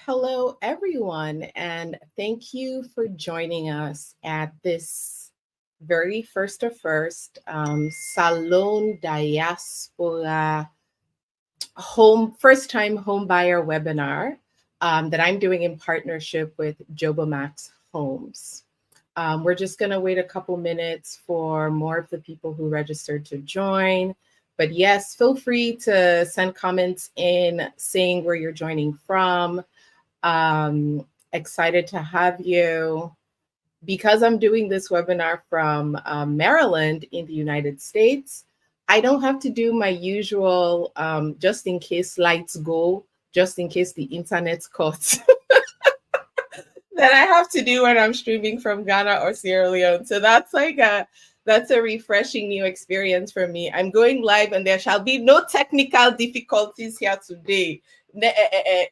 Hello, everyone, and thank you for joining us at this very Salone Diaspora first time home buyer webinar that I'm doing in partnership with Jobomax Homes. We're just going to wait a couple minutes for more of the people who registered to join. But yes, feel free to send comments in saying where you're joining from. Excited to have you. Because I'm doing this webinar from Maryland in the United States, I don't have to do my usual just in case lights go, just in case the internet's cut that I have to do when I'm streaming from Ghana or Sierra Leone. So that's a refreshing new experience for me. I'm going live and there shall be no technical difficulties here today.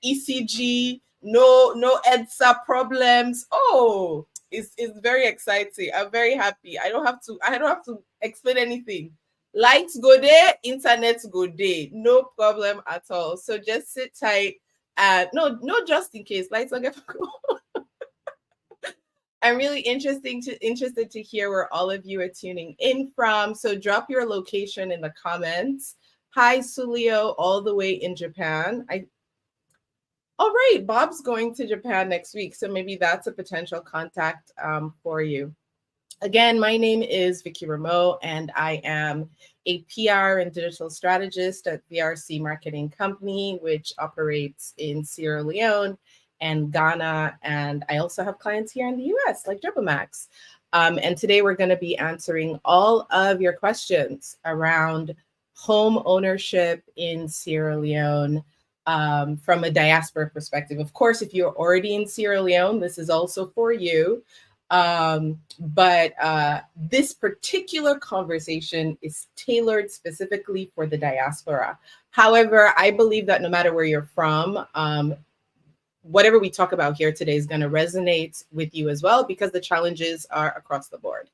ECG, no EDSA problems. Oh, it's very exciting. I'm very happy. I don't have to explain anything. Lights go there, internet go there. No problem at all. So just sit tight. No, just in case lights don't get I'm really interested to hear where all of you are tuning in from. So drop your location in the comments. Hi, Sulio, all the way in Japan. All right, Bob's going to Japan next week, so maybe that's a potential contact for you. Again, my name is Vicky Rameau, and I am a PR and digital strategist at VRC Marketing Company, which operates in Sierra Leone and Ghana. And I also have clients here in the US, like Jobomax. And today we're going to be answering all of your questions around home ownership in Sierra Leone from a diaspora perspective. Of course, if you're already in Sierra Leone, this is also for you. But this particular conversation is tailored specifically for the diaspora. However, I believe that no matter where you're from, whatever we talk about here today is going to resonate with you as well, because the challenges are across the board.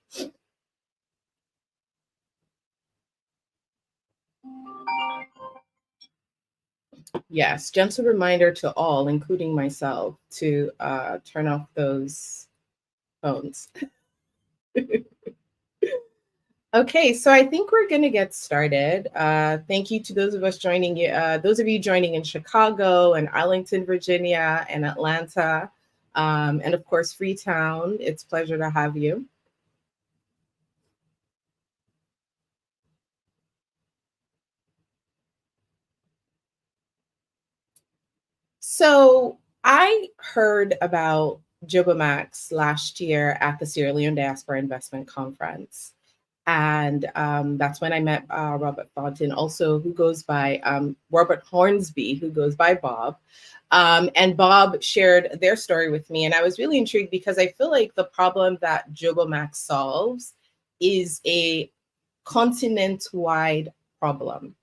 Yes, gentle reminder to all, including myself, to turn off those phones. Okay, so I think we're going to get started. Thank you to those of you joining in Chicago and Arlington, Virginia, and Atlanta, and of course, Freetown. It's a pleasure to have you. So I heard about Jobomax last year at the Sierra Leone Diaspora Investment Conference. And that's when I met Robert Thornton, also who goes by Robert Hornsby, who goes by Bob. And Bob shared their story with me. And I was really intrigued because I feel like the problem that Jobomax solves is a continent-wide problem.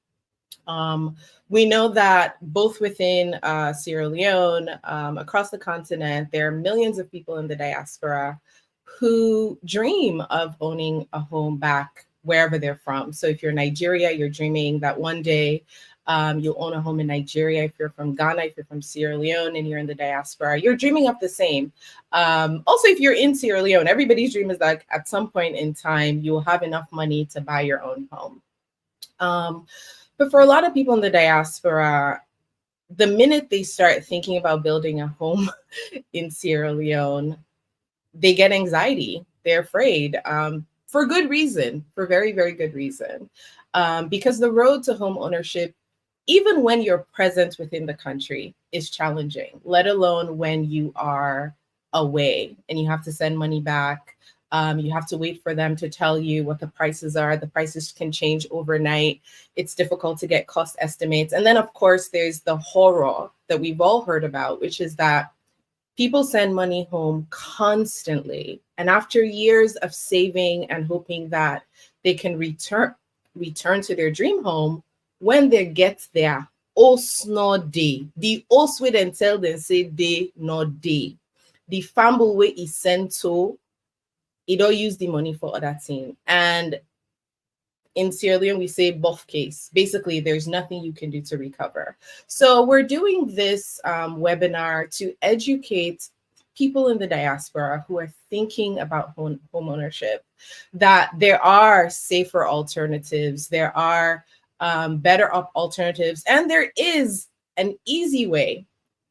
We know that both within Sierra Leone, across the continent, there are millions of people in the diaspora who dream of owning a home back wherever they're from. So if you're in Nigeria, you're dreaming that one day you'll own a home in Nigeria. If you're from Ghana, if you're from Sierra Leone and you're in the diaspora, you're dreaming of the same. Also, if you're in Sierra Leone, everybody's dream is that at some point in time, you'll have enough money to buy your own home. But for a lot of people in the diaspora, the minute they start thinking about building a home in Sierra Leone, they get anxiety. They're afraid for good reason, for very, very good reason. Because the road to home ownership, even when you're present within the country, is challenging, let alone when you are away and you have to send money back. You have to wait for them to tell you what the prices are. The prices can change overnight. It's difficult to get cost estimates. And then, of course, there's the horror that we've all heard about, which is that people send money home constantly. And after years of saving and hoping that they can return to their dream home, when they get there, no day. The sweet and tell them say day, not day. The family way is sent to, it don't use the money for other thing. And in Sierra Leone, we say bof case. Basically, there's nothing you can do to recover. So we're doing this webinar to educate people in the diaspora who are thinking about home ownership, that there are safer alternatives, there are better alternatives, and there is an easy way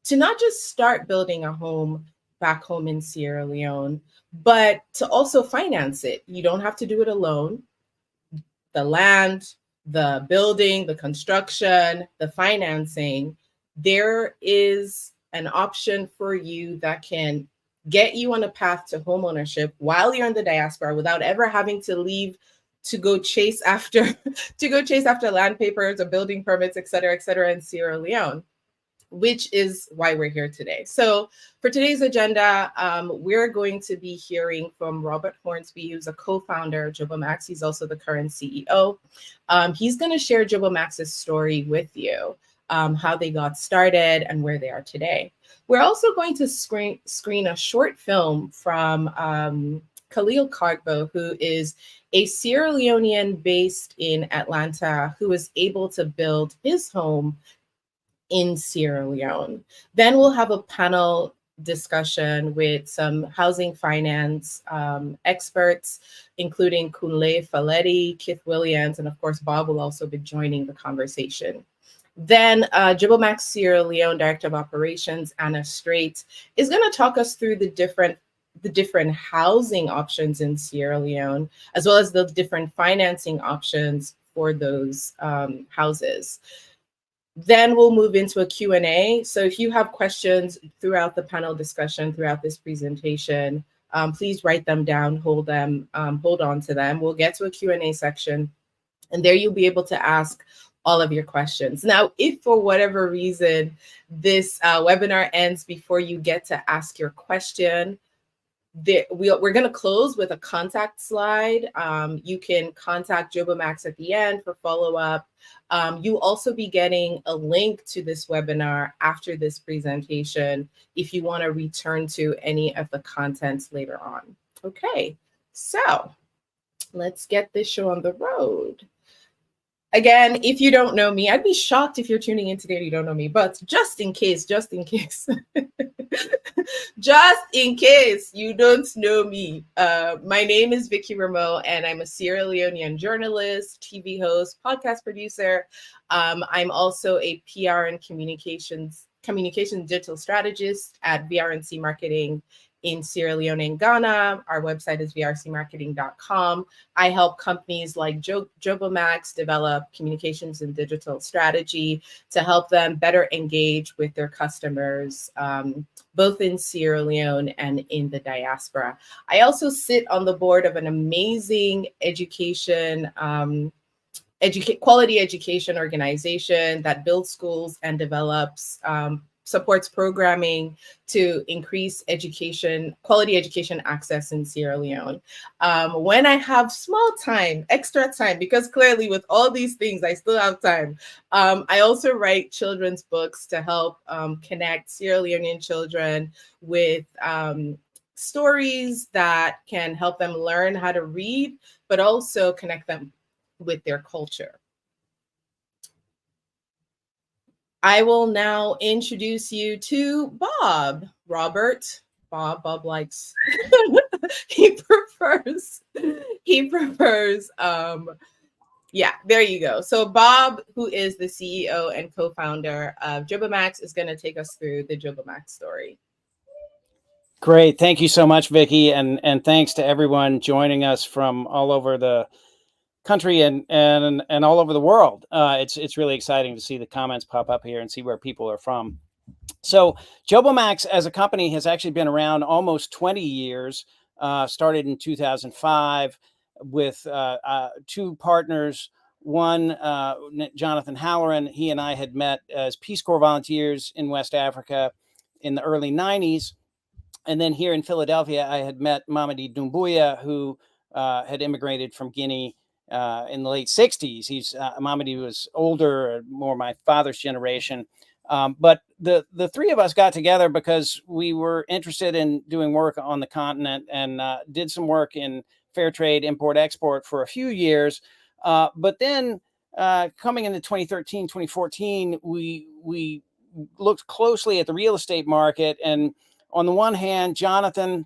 to not just start building a home back home in Sierra Leone, but to also finance it. You don't have to do it alone. The land, the building, the construction, the financing, there is an option for you that can get you on a path to homeownership while you're in the diaspora without ever having to leave to go chase after land papers or building permits, et cetera, in Sierra Leone, which is why we're here today. So for today's agenda, we're going to be hearing from Robert Hornsby, who's a co-founder of JoboMax. He's also the current CEO. He's going to share JoboMax's story with you, how they got started and where they are today. We're also going to screen a short film from Khalil Kargbo, who is a Sierra Leonean based in Atlanta, who was able to build his home in Sierra Leone. Then we'll have a panel discussion with some housing finance experts, including Kunle Faletti, Kith Williams, and of course, Bob will also be joining the conversation. Then JoboMax Sierra Leone Director of Operations, Anna Strait, is going to talk us through the different housing options in Sierra Leone, as well as the different financing options for those houses. Then we'll move into a Q&A. So if you have questions throughout the panel discussion, throughout this presentation, please write them down, hold on to them. We'll get to a Q&A section, and there you'll be able to ask all of your questions. Now, if for whatever reason this webinar ends before you get to ask your question, we're going to close with a contact slide. You can contact JoboMax at the end for follow-up. You'll also be getting a link to this webinar after this presentation if you want to return to any of the contents later on. Okay, so let's get this show on the road. Again, if you don't know me, I'd be shocked if you're tuning in today and you don't know me, but just in case, just in case you don't know me, my name is Vicky Rameau, and I'm a Sierra Leonean journalist, TV host, podcast producer. I'm also a PR and communications digital strategist at VRNC Marketing in Sierra Leone and Ghana. Our website is vrcmarketing.com. I help companies like JoboMax develop communications and digital strategy to help them better engage with their customers, both in Sierra Leone and in the diaspora. I also sit on the board of an amazing quality education organization that builds schools and develops supports programming to increase quality education access in Sierra Leone. When I have extra time, because clearly with all these things, I still have time, I also write children's books to help connect Sierra Leonean children with stories that can help them learn how to read, but also connect them with their culture. I will now introduce you to Bob. Bob likes, he prefers, yeah, there you go. So Bob, who is the CEO and co-founder of JoboMax, is going to take us through the JoboMax story. Great. Thank you so much, Vicky. And thanks to everyone joining us from all over the country and all over the world. It's really exciting to see the comments pop up here and see where people are from. So JoboMax as a company has actually been around almost 20 years, started in 2005 with two partners. One, Jonathan Halloran, he and I had met as Peace Corps volunteers in West Africa in the early 90s. And then here in Philadelphia, I had met Mamadi Doumbouya, who had immigrated from Guinea in the late 60s. Mamadi was older, more my father's generation. But the three of us got together because we were interested in doing work on the continent and did some work in fair trade, import, export for a few years. But then coming into 2013, 2014, we looked closely at the real estate market. And on the one hand, Jonathan,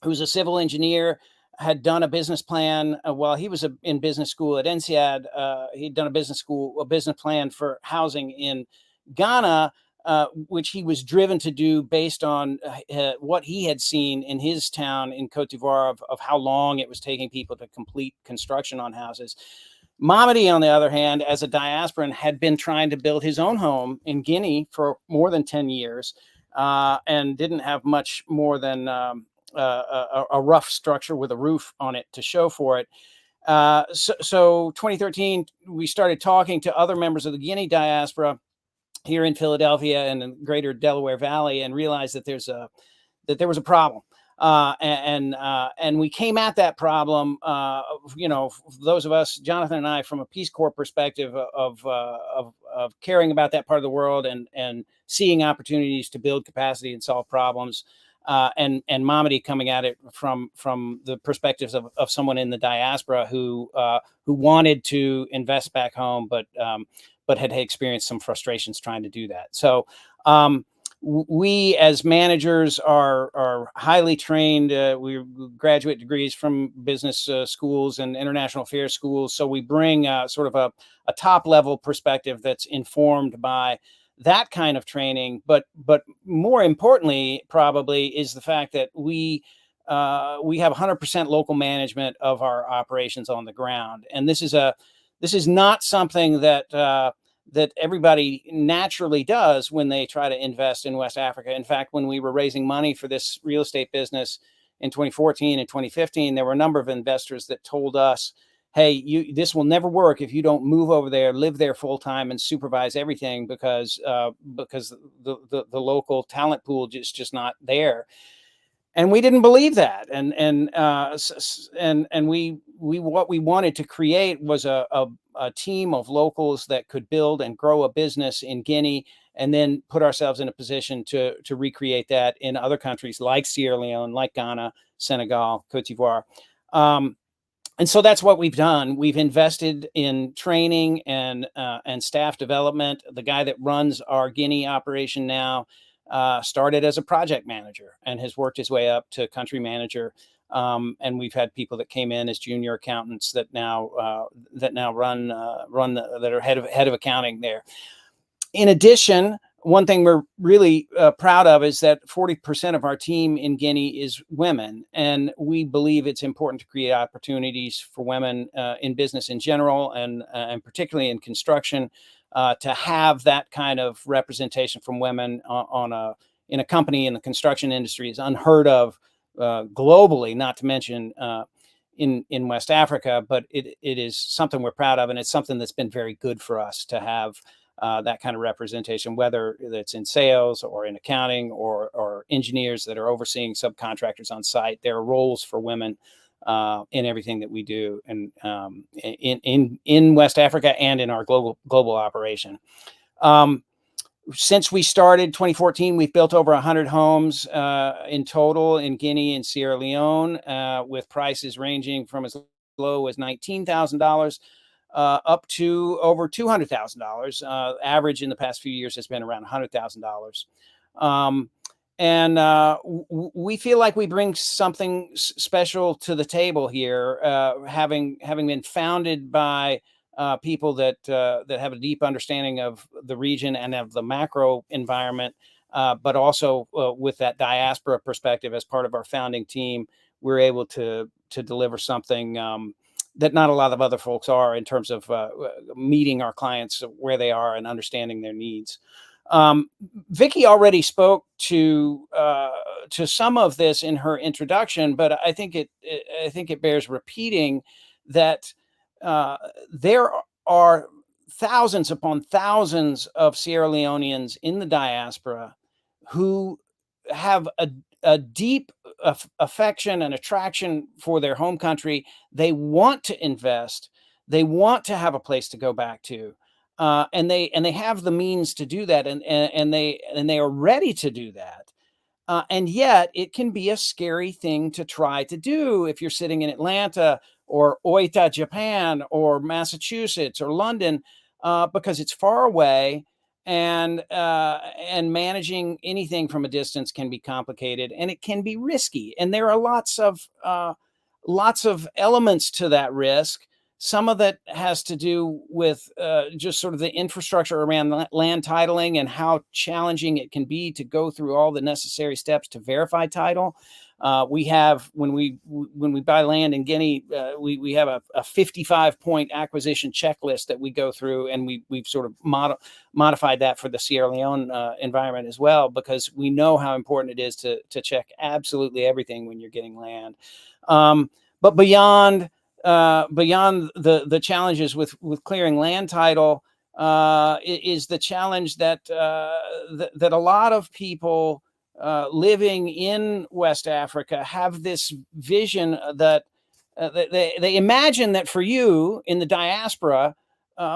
who's a civil engineer, had done a business plan while he was in business school at INSEAD. He'd done a business plan for housing in Ghana, which he was driven to do based on what he had seen in his town in Cote d'Ivoire of how long it was taking people to complete construction on houses. Mamadi, on the other hand, as a diasporan, had been trying to build his own home in Guinea for more than 10 years and didn't have much more than a rough structure with a roof on it to show for it. So 2013, we started talking to other members of the Guinea diaspora here in Philadelphia and in greater Delaware Valley, and realized that there was a problem. And we came at that problem, those of us, Jonathan and I, from a Peace Corps perspective of caring about that part of the world and seeing opportunities to build capacity and solve problems. And Mamadi coming at it from the perspectives of someone in the diaspora who wanted to invest back home, but had experienced some frustrations trying to do that. So we as managers are highly trained. We graduate degrees from business schools and international affairs schools. So we bring sort of a top level perspective that's informed by that kind of training. But more importantly, probably, is the fact that we have 100% local management of our operations on the ground. And this is not something that everybody naturally does when they try to invest in West Africa. In fact, when we were raising money for this real estate business in 2014 and 2015, there were a number of investors that told us, hey, this will never work if you don't move over there, live there full time, and supervise everything, because the local talent pool is just not there. And we didn't believe that, and we what we wanted to create was a team of locals that could build and grow a business in Guinea, and then put ourselves in a position to recreate that in other countries like Sierra Leone, like Ghana, Senegal, Cote d'Ivoire. And so that's what we've done. We've invested in training and staff development. The guy that runs our Guinea operation now started as a project manager and has worked his way up to country manager. And we've had people that came in as junior accountants that now run that are head of accounting there. In addition, one thing we're really proud of is that 40% of our team in Guinea is women, and we believe it's important to create opportunities for women in business in general, and particularly in construction, to have that kind of representation from women in a company in the construction industry is unheard of globally, not to mention in West Africa. But it is something we're proud of, and it's something that's been very good for us to have. That kind of representation, whether it's in sales or in accounting or engineers that are overseeing subcontractors on site. There are roles for women in everything that we do, and in West Africa and in our global operation. Since we started 2014, we've built over 100 homes in total in Guinea and Sierra Leone, with prices ranging from as low as $19,000 up to over $200,000. Average in the past few years has been around $100,000. We feel like we bring something special to the table here, having been founded by people that have a deep understanding of the region and of the macro environment, but also with that diaspora perspective as part of our founding team. We're able to deliver something that not a lot of other folks are, in terms of meeting our clients where they are and understanding their needs. Vicki already spoke to some of this in her introduction, but I think it bears repeating that there are thousands upon thousands of Sierra Leoneans in the diaspora who have a deep affection and attraction for their home country. They want to invest. They want to have a place to go back to, and they have the means to do that, and they are ready to do that. And yet it can be a scary thing to try to do if you're sitting in Atlanta or Oita, Japan, or Massachusetts or London, because it's far away, and managing anything from a distance can be complicated, and it can be risky. And there are lots of elements to that risk. Some of that has to do with just sort of the infrastructure around land titling and how challenging it can be to go through all the necessary steps to verify title. We have, when we buy land in Guinea, we have a 55-point acquisition checklist that we go through, and we've sort of modified that for the Sierra Leone environment as well, because we know how important it is to check absolutely everything when you're getting land. But beyond the challenges with clearing land title, is the challenge that that a lot of people living in West Africa have this vision that they imagine that for you in the diaspora,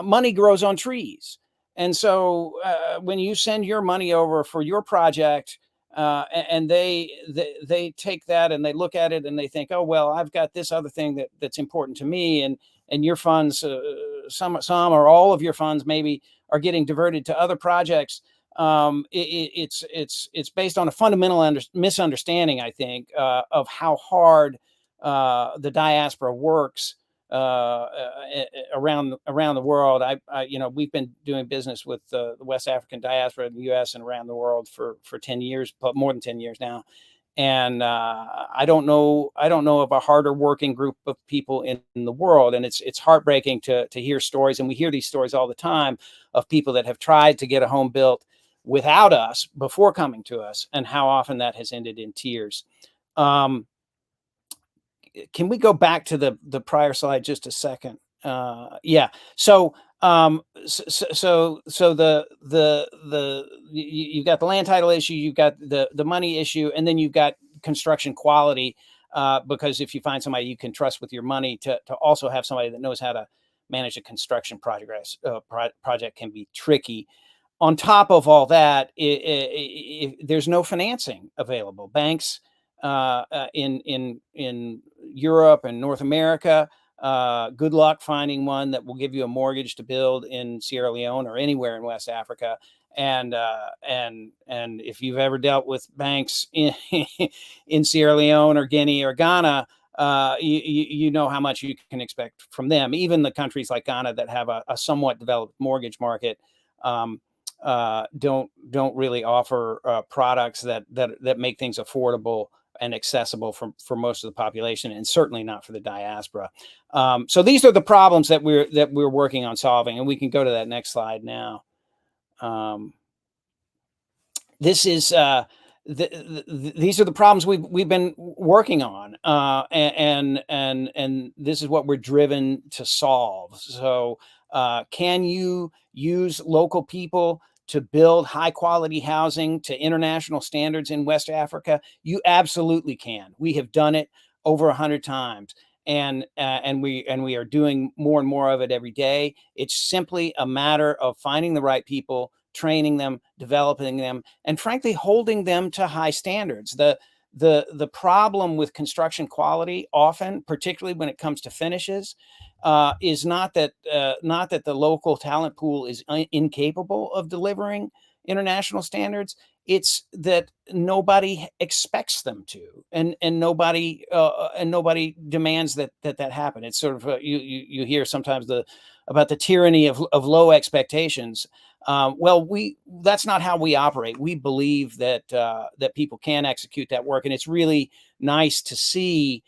money grows on trees. And so when you send your money over for your project, and they take that and they look at it and they think, oh well, I've got this other thing that's important to me, and your funds, some or all of your funds maybe are getting diverted to other projects. It's based on a fundamental misunderstanding, I think, of how hard the diaspora works around the world. We've been doing business with the West African diaspora in the U.S. and around the world for 10 years, but more than 10 years now. And I don't know of a harder working group of people in the world. And it's heartbreaking to hear stories, and we hear these stories all the time, of people that have tried to get a home built without us before coming to us, and how often that has ended in tears. Can we go back to the prior slide just a second? Yeah. So you've got the land title issue, you've got the money issue, and then you've got construction quality. Because if you find somebody you can trust with your money, to also have somebody that knows how to manage a construction project can be tricky. On top of all that, there's no financing available. Banks in Europe and North America, good luck finding one that will give you a mortgage to build in Sierra Leone or anywhere in West Africa. And if you've ever dealt with banks in Sierra Leone or Guinea or Ghana, you know how much you can expect from them. Even the countries like Ghana that have a somewhat developed mortgage market don't really offer products that make things affordable and accessible for most of the population, and certainly not for the diaspora. So these are the problems that we're working on solving, and we can go to that next slide now. This is these are the problems we've been working on, and this is what we're driven to solve. So can you use local people to build high quality housing to international standards in West Africa? You absolutely can. We have done it over 100 times. And we are doing more and more of it every day. It's simply a matter of finding the right people, training them, developing them, and frankly, holding them to high standards. The problem with construction quality often, particularly when it comes to finishes, is not that the local talent pool is incapable of delivering international standards. It's that nobody expects them to, and nobody demands that happen. It's sort of you hear sometimes about the tyranny of low expectations. Well, that's not how we operate. We believe that people can execute that work, and it's really nice to see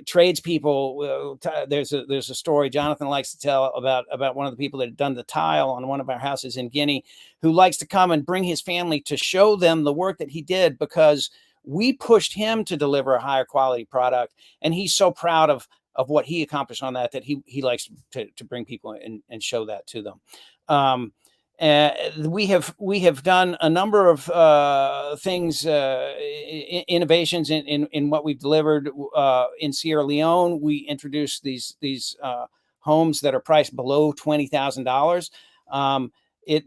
tradespeople. There's a story Jonathan likes to tell about one of the people that had done the tile on one of our houses in Guinea, who likes to come and bring his family to show them the work that he did, because we pushed him to deliver a higher quality product, and he's so proud of what he accomplished on that he likes to bring people and show that to them. We have done a number of things, innovations in what we've delivered in Sierra Leone. We introduced these homes that are priced below $20,000.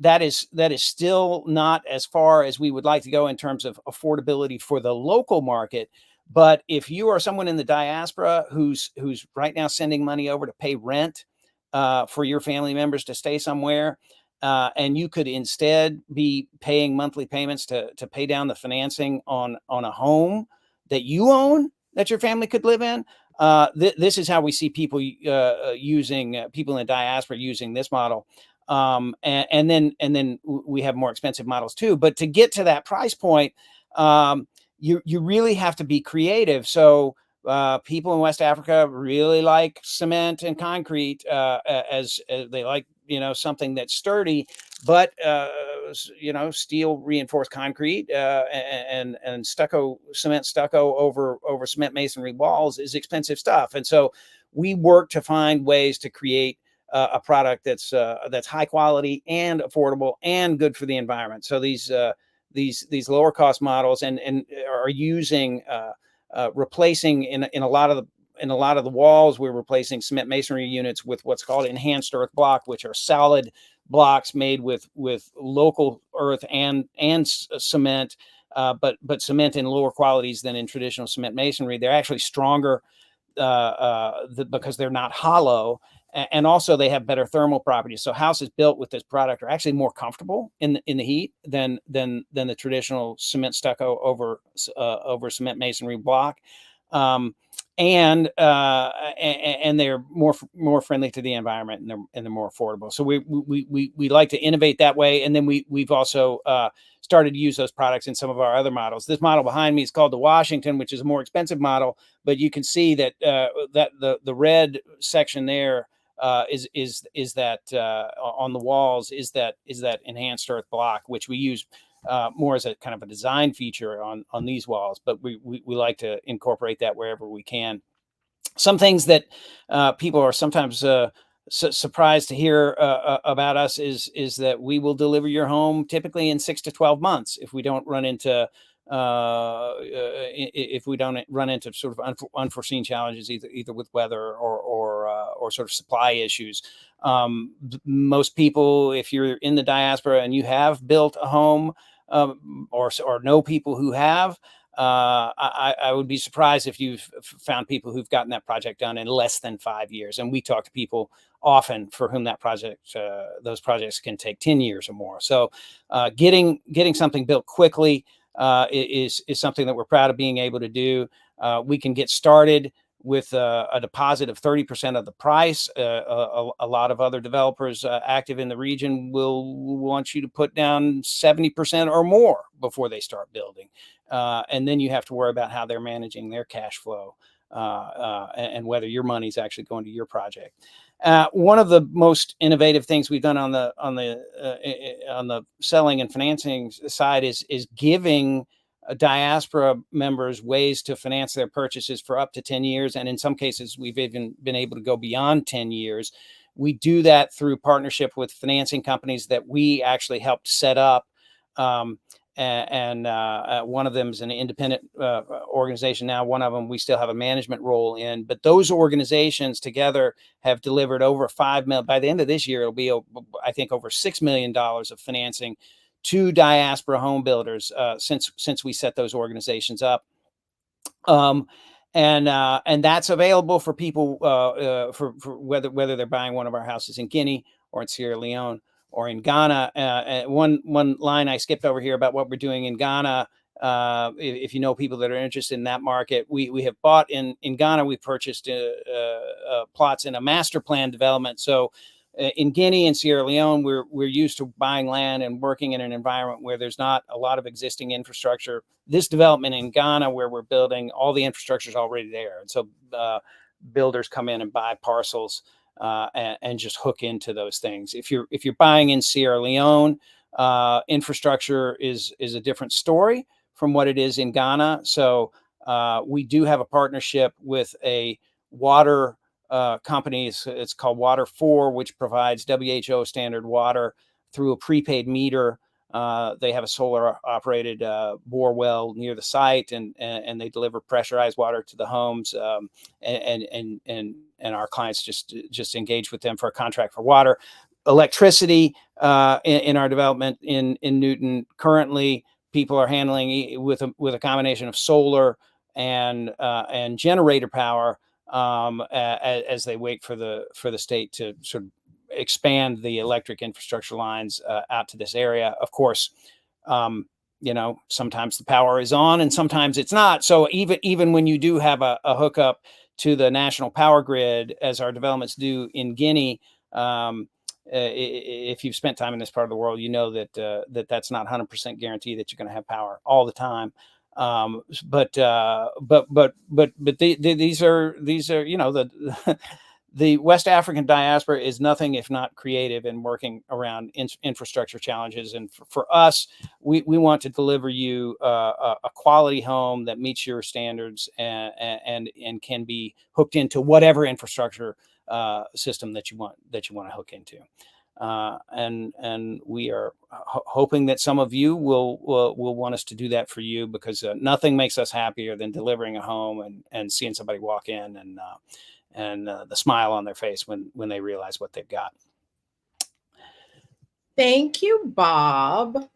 that is still not as far as we would like to go in terms of affordability for the local market. But if you are someone in the diaspora who's right now sending money over to pay rent for your family members to stay somewhere, and you could instead be paying monthly payments to pay down the financing on a home that you own that your family could live in. This is how we see people using people in the diaspora using this model. And then we have more expensive models too. But to get to that price point, you really have to be creative. So people in West Africa really like cement and concrete as they like, something that's sturdy, but steel reinforced concrete and cement stucco over cement masonry walls is expensive stuff. And so we work to find ways to create a product that's high quality and affordable and good for the environment. So these lower cost models and are using replacing in a lot of the walls. We're replacing cement masonry units with what's called enhanced earth block, which are solid blocks made with local earth and cement, but cement in lower qualities than in traditional cement masonry. They're actually stronger because they're not hollow, and also they have better thermal properties. So houses built with this product are actually more comfortable in the heat than the traditional cement stucco over cement masonry block. And they're more friendly to the environment, and they're more affordable. So we like to innovate that way. And then we've also started to use those products in some of our other models. This model behind me is called the Washington, which is a more expensive model, but you can see that that the red section there is that on the walls is that enhanced earth block, which we use more as a kind of a design feature on these walls, but we like to incorporate that wherever we can. Some things that people are sometimes surprised to hear about us is that we will deliver your home typically in 6 to 12 months if we don't run into sort of unforeseen challenges, either with weather or sort of supply issues. Most people, if you're in the diaspora and you have built a home, or know people who have, I would be surprised if you've found people who've gotten that project done in less than 5 years. And we talk to people often for whom those projects can take 10 years or more. So getting something built quickly is something that we're proud of being able to do. We can get started with a deposit of 30% of the price. A lot of other developers active in the region will want you to put down 70% or more before they start building. And then you have to worry about how they're managing their cash flow and whether your money is actually going to your project. One of the most innovative things we've done on the selling and financing side is giving diaspora members ways to finance their purchases for up to 10 years. And in some cases, we've even been able to go beyond 10 years. We do that through partnership with financing companies that we actually helped set up. And one of them is an independent organization now. One of them we still have a management role in. But those organizations together have delivered over $5 million. By the end of this year, it'll be, I think, over $6 million of financing to diaspora home builders since we set those organizations up. And that's available for people for whether they're buying one of our houses in Guinea or in Sierra Leone or in Ghana. One line I skipped over here about what we're doing in Ghana. If you know people that are interested in that market, we have bought in Ghana. We purchased plots in a master plan development. So in Guinea and Sierra Leone, we're used to buying land and working in an environment where there's not a lot of existing infrastructure. This development in Ghana, where we're building, all the infrastructure is already there, and so builders come in and buy parcels and just hook into those things. If you're buying in Sierra Leone, infrastructure is a different story from what it is in Ghana. So we do have a partnership with a water company. It's called Water 4, which provides WHO standard water through a prepaid meter. They have a solar operated bore well near the site, and they deliver pressurized water to the homes. And our clients just engage with them for a contract for water. electricity in our development in Newton. Currently, people are handling with a combination of solar and generator power as they wait for the state to sort of expand the electric infrastructure lines out to this area. Of course, sometimes the power is on and sometimes it's not. So even when you do have a hookup to the national power grid, as our developments do in Guinea, if you've spent time in this part of the world, you know that that's not 100% guarantee that you're going to have power all the time. But these are the West African diaspora is nothing if not creative in working around infrastructure challenges. And for us, we want to deliver you a quality home that meets your standards and can be hooked into whatever infrastructure system that you want to hook into. And we are hoping that some of you will want us to do that for you, because nothing makes us happier than delivering a home and seeing somebody walk in and the smile on their face when they realize what they've got. Thank you, Bob.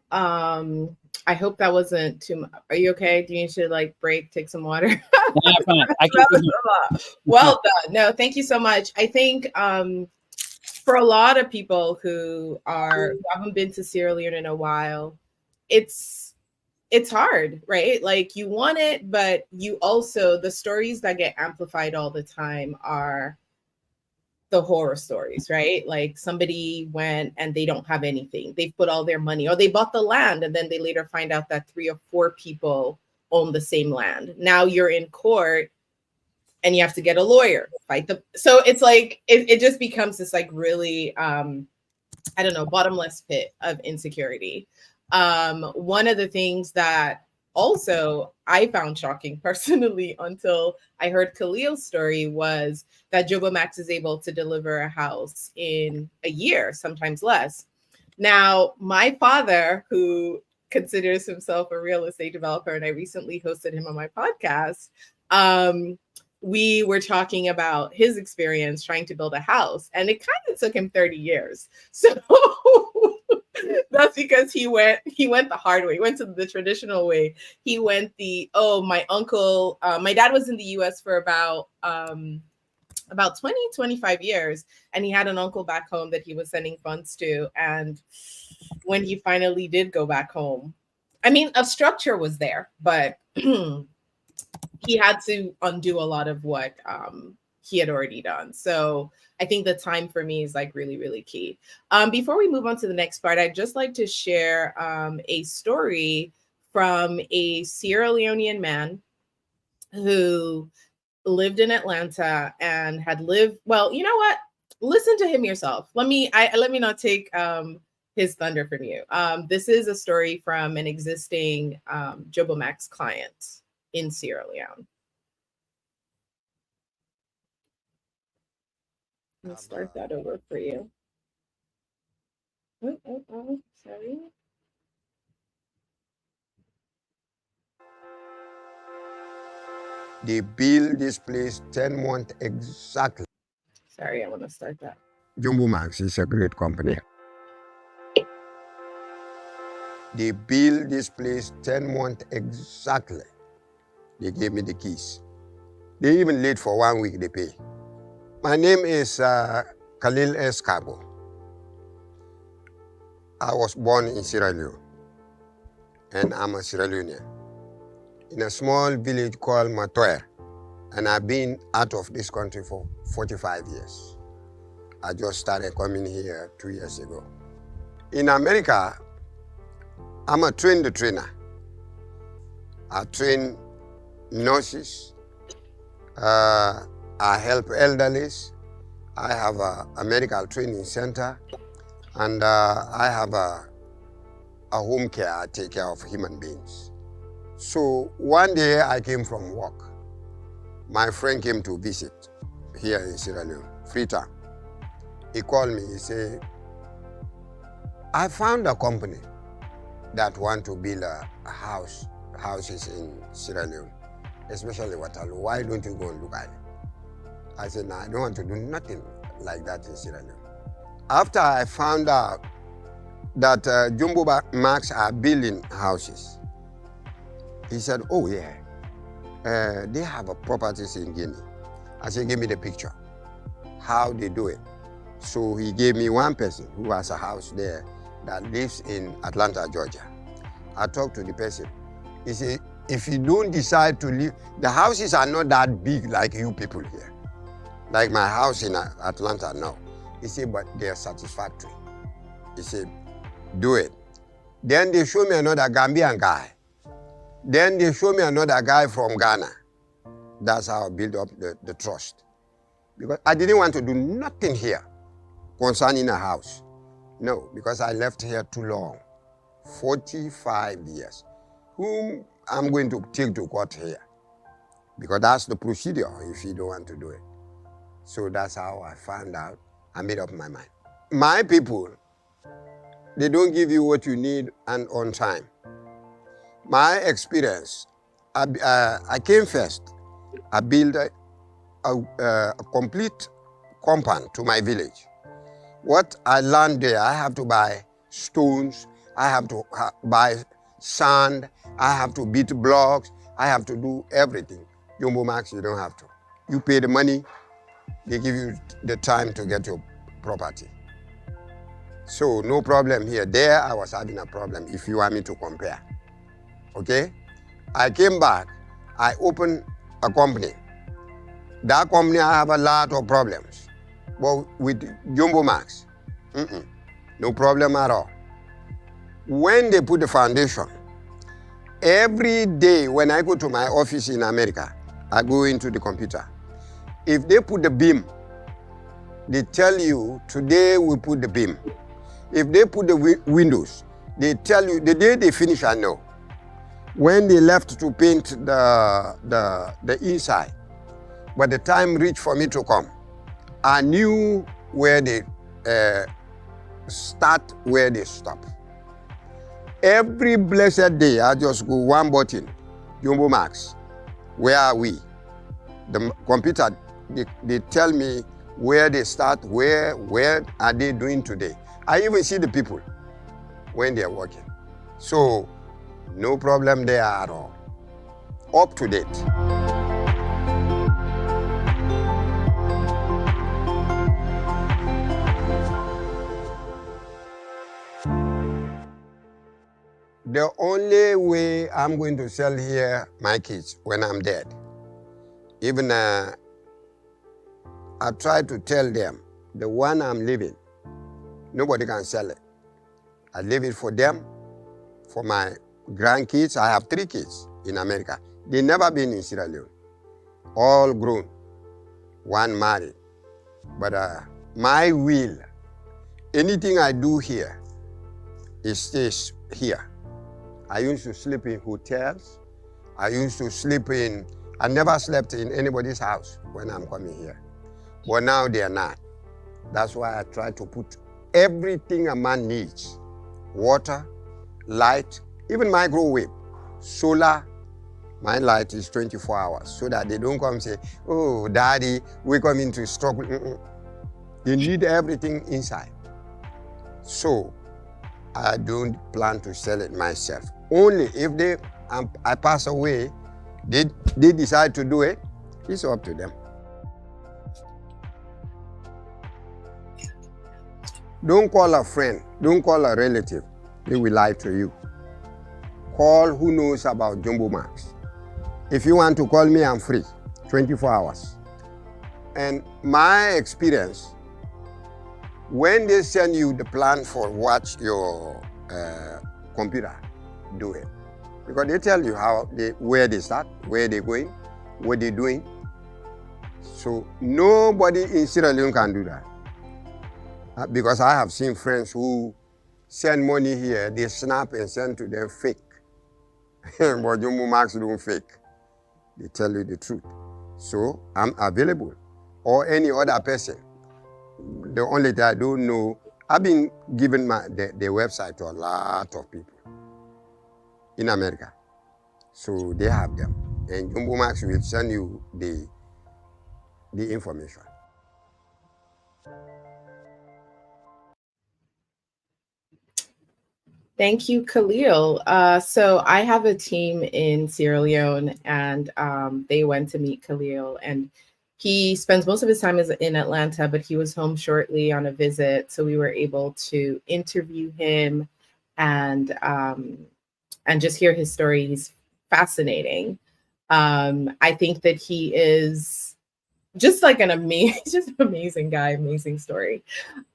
I hope that wasn't too much. Are you okay? Do you need to break, take some water? Yeah, fine. I can well done. No, thank you so much. I think for a lot of people who haven't been to Sierra Leone in a while, it's hard, right? Like, you want it, but you also, the stories that get amplified all the time are the horror stories, right? Like, somebody went and they don't have anything. They've put all their money, or they bought the land and then they later find out that 3 or 4 people own the same land. Now you're in court and you have to get a lawyer, fight them. So it's like, it just becomes this really, bottomless pit of insecurity. One of the things that also I found shocking personally until I heard Khalil's story was that Jobo Max is able to deliver a house in a year, sometimes less. Now, my father, who considers himself a real estate developer, and I recently hosted him on my podcast, we were talking about his experience trying to build a house, and it kind of took him 30 years. So that's because he went the hard way. He went to the traditional way. He went my uncle, my dad was in the US for about 20, 25 years. And he had an uncle back home that he was sending funds to. And when he finally did go back home, I mean, a structure was there, but he had to undo a lot of what he had already done. So I think the time for me is really, really key. Before we move on to the next part, I'd just like to share a story from a Sierra Leonean man who lived in Atlanta and had lived, well, you know what? Listen to him yourself. Let me not take his thunder from you. This is a story from an existing Jobo Max client in Sierra Leone. Let me start that over for you. Sorry. They build this place 10 months exactly. Sorry, I want to start that. Jobo Max is a great company. They build this place 10 months exactly. They gave me the keys. They even late for 1 week, they pay. My name is Khalil S. Kabo. I was born in Sierra Leone, and I'm a Sierra Leonean, in a small village called Matoya, and I've been out of this country for 45 years. I just started coming here 2 years ago. In America, I'm a trained trainer. I train nurses. I help elderlies. I have a medical training center, and I have a home care. I take care of human beings. So one day I came from work. My friend came to visit here in Sierra Leone, Freetown. He called me, he said, I found a company that want to build houses in Sierra Leone, especially Waterloo. Why don't you go and look at it? I said, no, I don't want to do nothing like that in Sierra Leone. After I found out that Jumbo Max are building houses, he said, oh yeah, they have a properties in Guinea. I said, give me the picture, how they do it. So he gave me one person who has a house there that lives in Atlanta, Georgia. I talked to the person. He said, if you don't decide to live, the houses are not that big like you people here. Like my house in Atlanta, no. He said, but they're satisfactory. He said, do it. Then they show me another Gambian guy. Then they show me another guy from Ghana. That's how I built up the trust. Because I didn't want to do nothing here concerning a house. No, because I left here too long. 45 years. Whom I'm going to take to court here. Because that's the procedure if you don't want to do it. So that's how I found out. I made up my mind. My people, they don't give you what you need and on time. My experience, I came first. I built a complete compound to my village. What I learned there, I have to buy stones, I have to buy sand, I have to beat blocks, I have to do everything. Jumbo Max, you don't have to. You pay the money, they give you the time to get your property. So no problem here. There I was having a problem if you want me to compare. Okay? I came back, I opened a company. That company I have a lot of problems. But with Jumbo Max, no problem at all. When they put the foundation, every day when I go to my office in America, I go into the computer. If they put the beam, they tell you, today we put the beam. If they put the windows, they tell you, the day they finish, I know. When they left to paint the inside, but the time reached for me to come, I knew where they start, where they stop. Every blessed day, I just go one button, Jumbo Max, where are we? The computer, they tell me where they start, where are they doing today. I even see the people when they're working. So, no problem there at all. Up to date. The only way I'm going to sell here my kids when I'm dead, even I try to tell them, the one I'm leaving, nobody can sell it. I leave it for them, for my grandkids. I have 3 kids in America. They never been in Sierra Leone. All grown, one married. But my will, anything I do here, it stays here. I used to sleep in hotels. I never slept in anybody's house when I'm coming here. But now they are not. That's why I try to put everything a man needs. Water, light, even microwave, solar. My light is 24 hours so that they don't come and say, oh, daddy, we come into struggle. They need everything inside. So I don't plan to sell it myself. Only if I pass away, they decide to do it, it's up to them. Don't call a friend, don't call a relative. They will lie to you. Call who knows about Jumbo Max. If you want to call me, I'm free, 24 hours. And my experience, when they send you the plan for watch your computer, do it. Because they tell you where they start, where they're going, what they're doing. So nobody in Sierra Leone can do that. Because I have seen friends who send money here, they snap and send to them fake. But Jumbo Max don't fake. They tell you the truth. So I'm available. Or any other person. The only thing I don't know, I've been given the website to a lot of people in America. So they have them. And Jumbo Max will send you the information. Thank you, Khalil. So I have a team in Sierra Leone, and they went to meet Khalil, and he spends most of his time in Atlanta, but he was home shortly on a visit, so we were able to interview him and just hear his story. He's fascinating. I think that he is just like an amazing, just an amazing guy, amazing story.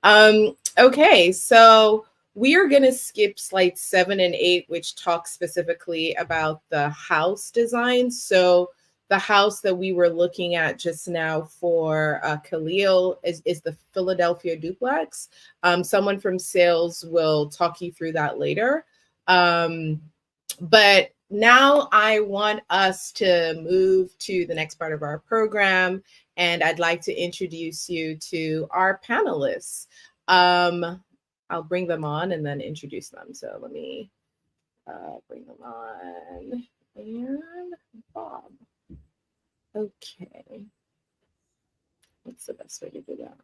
Okay, so we are going to skip slides 7 and 8, which talk specifically about the house design. So the house that we were looking at just now for Khalil is the Philadelphia duplex. Someone from sales will talk you through that later. But now I want us to move to the next part of our program, and I'd like to introduce you to our panelists. I'll bring them on and then introduce them. So let me bring them on. And Bob. Okay. What's the best way to do that?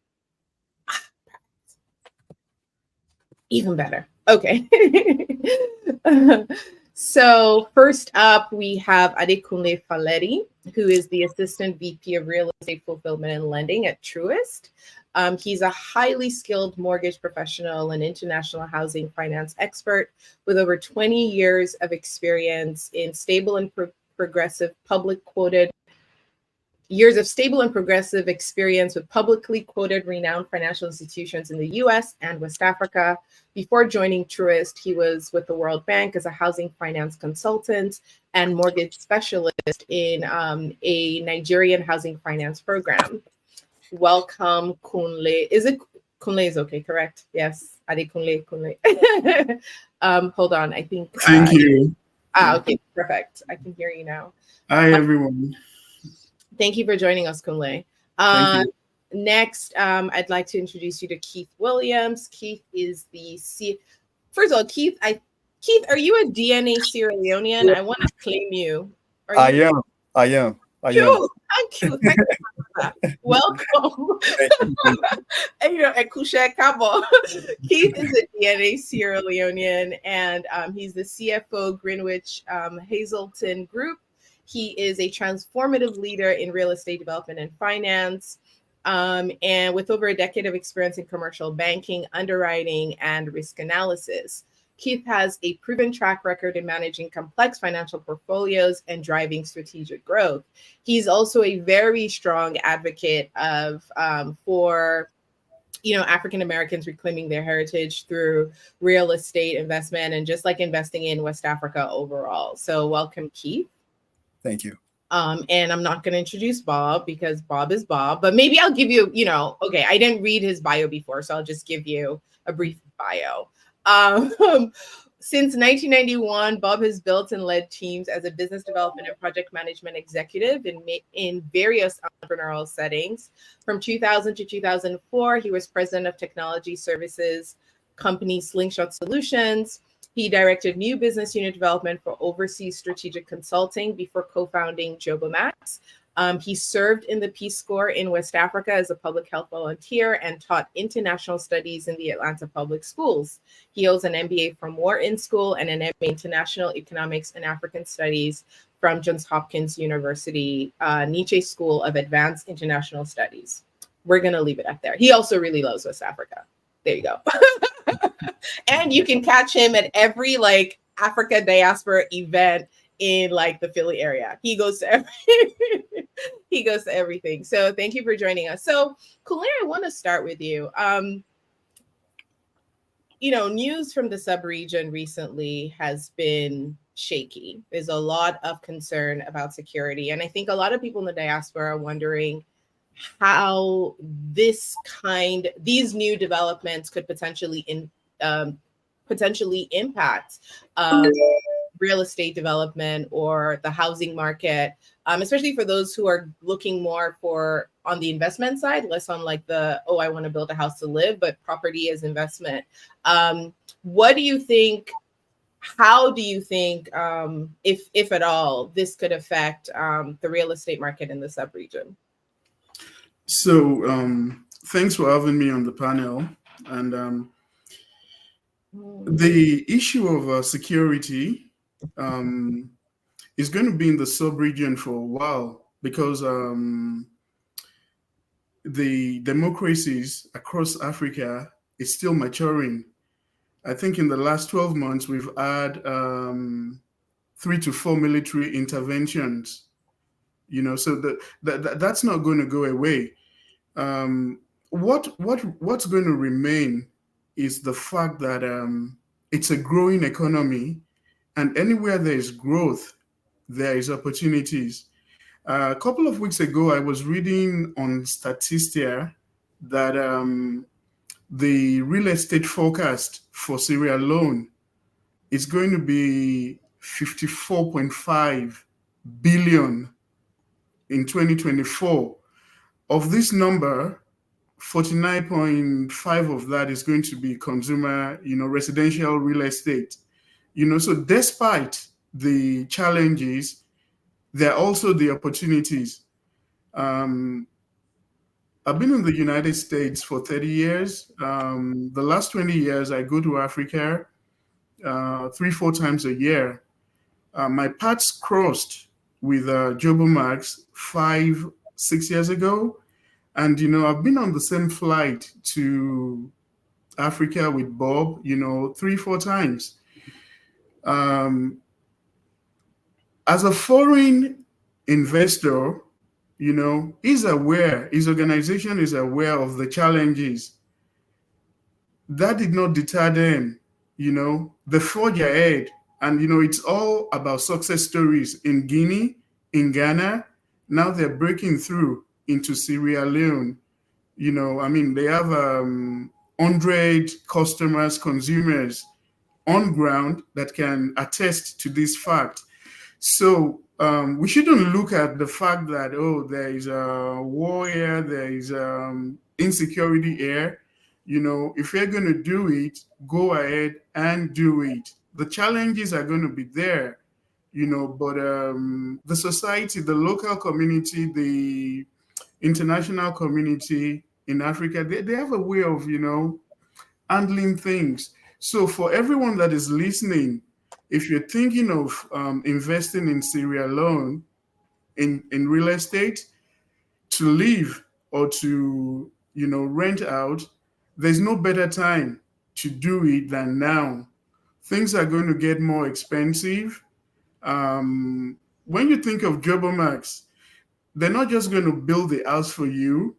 Even better. Okay. So first up, we have Adekunle Faleri, who is the Assistant VP of Real Estate Fulfillment and Lending at Truist. He's a highly skilled mortgage professional and international housing finance expert with over 20 years of experience in stable and progressive public quoted years of stable and progressive experience with publicly quoted renowned financial institutions in the US and West Africa. Before joining Truist, he was with the World Bank as a housing finance consultant and mortgage specialist in a Nigerian housing finance program. Welcome, Kunle. Is it Kunle is okay, correct? Yes, Adi Kunle. Hold on, I think. Thank you. Okay, perfect. I can hear you now. Hi, everyone. Thank you for joining us, Kunle. Thank you. Next, I'd like to introduce you to Keith Williams. Keith is the First of all, Keith, are you a DNA Sierra Leonean? I want to claim you. I am. Thank you. Thank you for that. Welcome. Keith is a DNA Sierra Leonean, and he's the CFO Greenwich Hazelton Group. He is a transformative leader in real estate development and finance, and with over a decade of experience in commercial banking, underwriting, and risk analysis. Keith has a proven track record in managing complex financial portfolios and driving strategic growth. He's also a very strong advocate for African Americans reclaiming their heritage through real estate investment and just like investing in West Africa overall. So welcome, Keith. Thank you. And I'm not going to introduce Bob because Bob is Bob, but maybe I'll give you, okay, I didn't read his bio before, so I'll just give you a brief bio. Since 1991, Bob has built and led teams as a business development and project management executive in various entrepreneurial settings. From 2000 to 2004, he was president of technology services company Slingshot Solutions. He directed new business unit development for overseas strategic consulting before co-founding Jobomax. He served in the Peace Corps in West Africa as a public health volunteer and taught international studies in the Atlanta public schools. He holds an MBA from Wharton School and an MA International Economics and African Studies from Johns Hopkins University, Nietzsche School of Advanced International Studies. We're going to leave it at there. He also really loves West Africa. There you go. And you can catch him at every Africa Diaspora event in the Philly area. He goes to everything. So thank you for joining us. So Kunle, I want to start with you. News from the sub-region recently has been shaky. There's a lot of concern about security. And I think a lot of people in the diaspora are wondering how these new developments could potentially impact real estate development or the housing market, especially for those who are looking more on the investment side, less on I want to build a house to live, but property as investment. What do you think? How do you think, if at all, this could affect the real estate market in the sub-region? So thanks for having me on the panel. And The issue of security is going to be in the sub-region for a while because the democracies across Africa is still maturing. I think in the last 12 months, we've had 3 to 4 military interventions, so that's not going to go away. What's going to remain is the fact that it's a growing economy, and anywhere there is growth, there is opportunities. A couple of weeks ago, I was reading on Statista that the real estate forecast for Sierra Leone is going to be 54.5 billion in 2024. Of this number, 49.5 of that is going to be consumer, residential real estate. So despite the challenges, there are also the opportunities. I've been in the United States for 30 years. The last 20 years, I go to Africa 3-4 times a year. My paths crossed with Jobo Max 5-6 years ago. And, I've been on the same flight to Africa with Bob, 3-4 times. As a foreign investor, his organization is aware of the challenges. That did not deter them, they forge ahead. And, it's all about success stories in Guinea, in Ghana. Now they're breaking through into Sierra Leone. They have 100 customers, consumers on ground that can attest to this fact. So we shouldn't look at the fact that, there is a war here, there is insecurity here. If you're going to do it, go ahead and do it. The challenges are going to be there, but the society, the local community, the international community in Africa, they have a way of, handling things. So for everyone that is listening, if you're thinking of investing in Sierra Leone in real estate to live or to rent out, there's no better time to do it than now. Things are going to get more expensive. When you think of Jobo Max, they're not just going to build the house for you.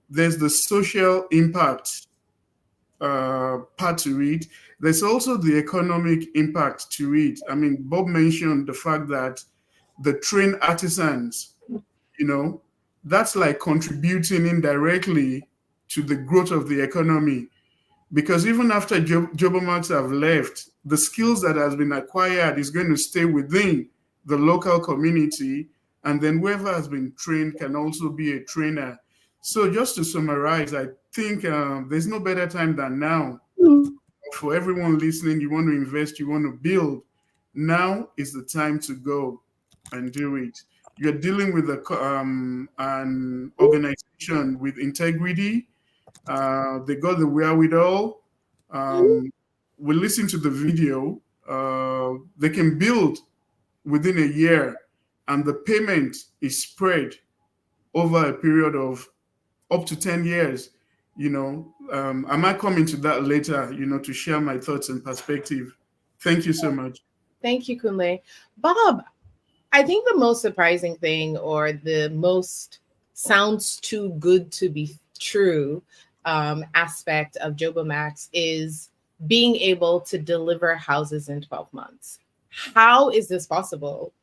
There's the social impact part to it. There's also the economic impact to it. Bob mentioned the fact that the train artisans, that's like contributing indirectly to the growth of the economy. Because even after Jobo Max have left, the skills that has been acquired is going to stay within the local community. And then whoever has been trained can also be a trainer. So just to summarize, I think there's no better time than now. For everyone listening, you want to invest, you want to build, now is the time to go and do it. You're dealing with an organization with integrity. They got the wherewithal. We listen to the video. They can build within a year, and the payment is spread over a period of up to 10 years. I might come into that later, to share my thoughts and perspective. Thank you so much. Thank you, Kunle. Bob, I think the most surprising thing, or the most sounds too good to be true aspect of Jobo Max is being able to deliver houses in 12 months. How is this possible?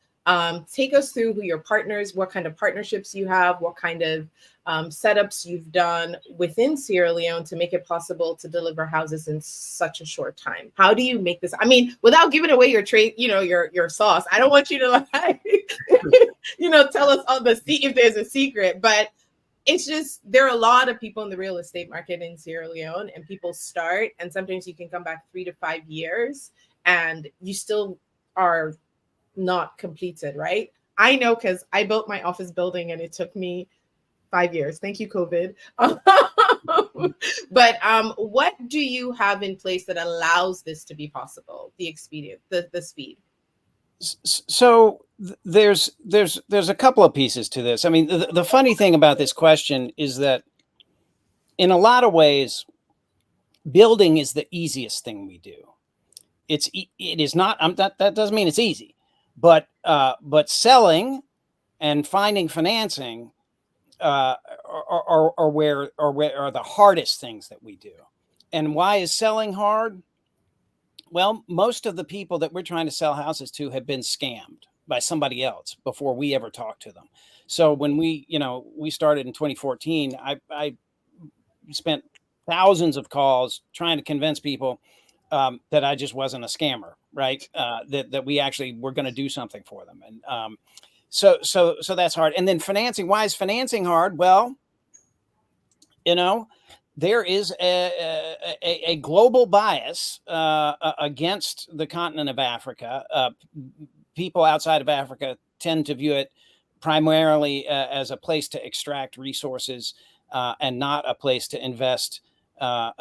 Take us through who your partners, what kind of partnerships you have, what kind of setups you've done within Sierra Leone to make it possible to deliver houses in such a short time. How do you make this? Without giving away your trade, your sauce. I don't want you to tell us all if there's a secret, but it's just, there are a lot of people in the real estate market in Sierra Leone, and people start, and sometimes you can come back 3 to 5 years and you still are not completed, right? I know, because I built my office building and it took me 5 years. Thank you, COVID. But what do you have in place that allows this to be possible? The expedient, the speed. So there's a couple of pieces to this. I mean, the funny thing about this question is that in a lot of ways, building is the easiest thing we do. It is not. That doesn't mean it's easy, but selling and finding financing are where are the hardest things that we do. And why is selling hard? Well, most of the people that we're trying to sell houses to have been scammed by somebody else before we ever talked to them. So when we started in 2014, I spent thousands of calls trying to convince people that I just wasn't a scammer, right? That we actually were going to do something for them. And so that's hard. And then financing. Why is financing hard? Well, there is a global bias against the continent of Africa. People outside of Africa tend to view it primarily as a place to extract resources and not a place to invest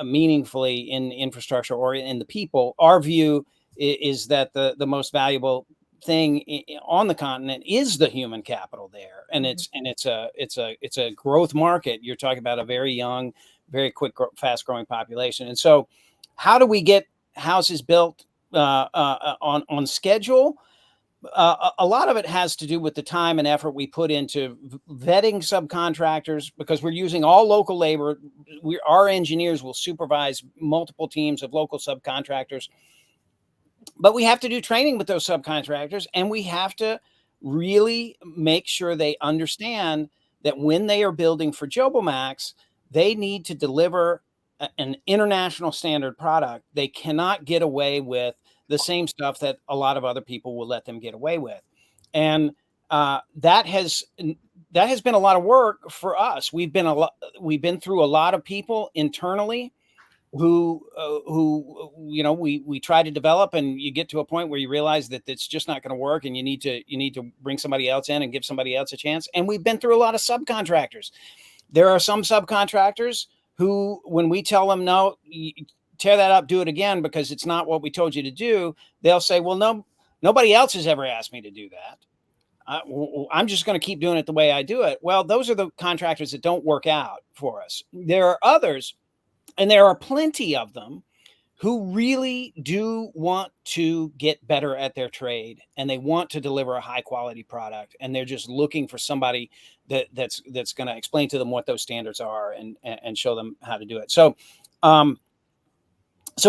meaningfully in infrastructure or in the people. Our view is that the most valuable thing on the continent is the human capital there, and it's a growth market. You're talking about a very young, very quick, fast growing population. And so how do we get houses built on schedule? A lot of it has to do with the time and effort we put into vetting subcontractors, because we're using all local labor. Our engineers will supervise multiple teams of local subcontractors, but we have to do training with those subcontractors, and we have to really make sure they understand that when they are building for JoboMax, they need to deliver an international standard product. They cannot get away with the same stuff that a lot of other people will let them get away with. And that has been a lot of work for us. We've been through a lot of people internally who we try to develop, and you get to a point where you realize that it's just not going to work, and you need to bring somebody else in and give somebody else a chance. And we've been through a lot of subcontractors. There are some subcontractors who, when we tell them, no, tear that up, do it again, because it's not what we told you to do, they'll say, well, no, nobody else has ever asked me to do that. I'm just going to keep doing it the way I do it. Well, those are the contractors that don't work out for us. There are others, and there are plenty of them, who really do want to get better at their trade, and they want to deliver a high quality product, and they're just looking for somebody that's going to explain to them what those standards are and show them how to do it. So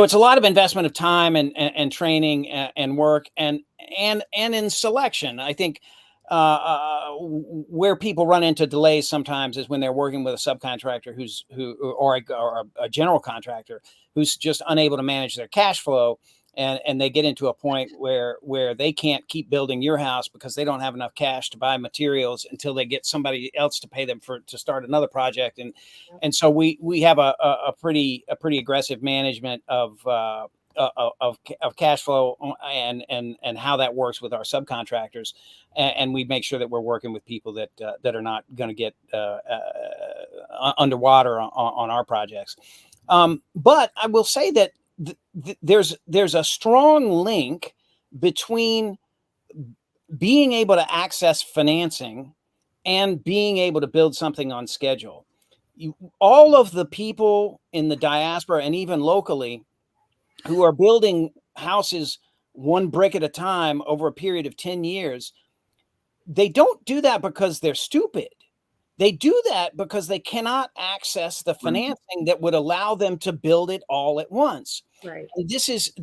it's a lot of investment of time and training and work and in selection. I think where people run into delays sometimes is when they're working with a subcontractor or a general contractor who's just unable to manage their cash flow, and they get into a point where they can't keep building your house because they don't have enough cash to buy materials until they get somebody else to pay them to start another project. And so we have a pretty aggressive management of cash flow and how that works with our subcontractors, and we make sure that we're working with people that are not going to get underwater on our projects. But I will say that there's a strong link between being able to access financing and being able to build something on schedule. All of the people in the diaspora and even locally who are building houses one brick at a time over a period of 10 years, they don't do that because they're stupid. They do that because they cannot access the financing that would allow them to build it all at once. Right. And this is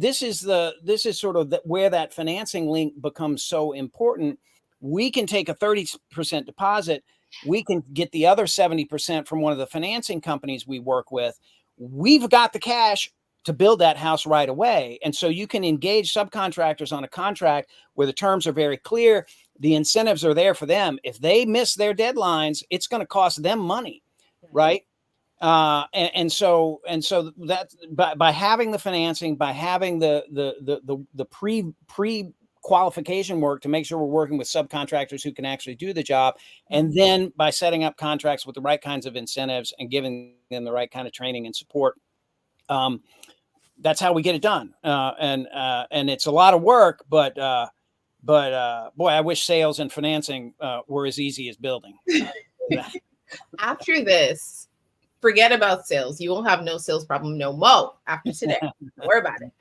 sort of where that financing link becomes so important. We can take a 30% deposit. We can get the other 70% from one of the financing companies we work with. We've got the cash to build that house right away. And so you can engage subcontractors on a contract where the terms are very clear. The incentives are there for them. If they miss their deadlines, it's going to cost them money, right? And so that by having the financing, by having the pre qualification work to make sure we're working with subcontractors who can actually do the job. And then by setting up contracts with the right kinds of incentives and giving them the right kind of training and support, that's how we get it done. And it's a lot of work, but boy, I wish sales and financing were as easy as building. After this, forget about sales. You won't have no sales problem no more after today. Don't worry about it.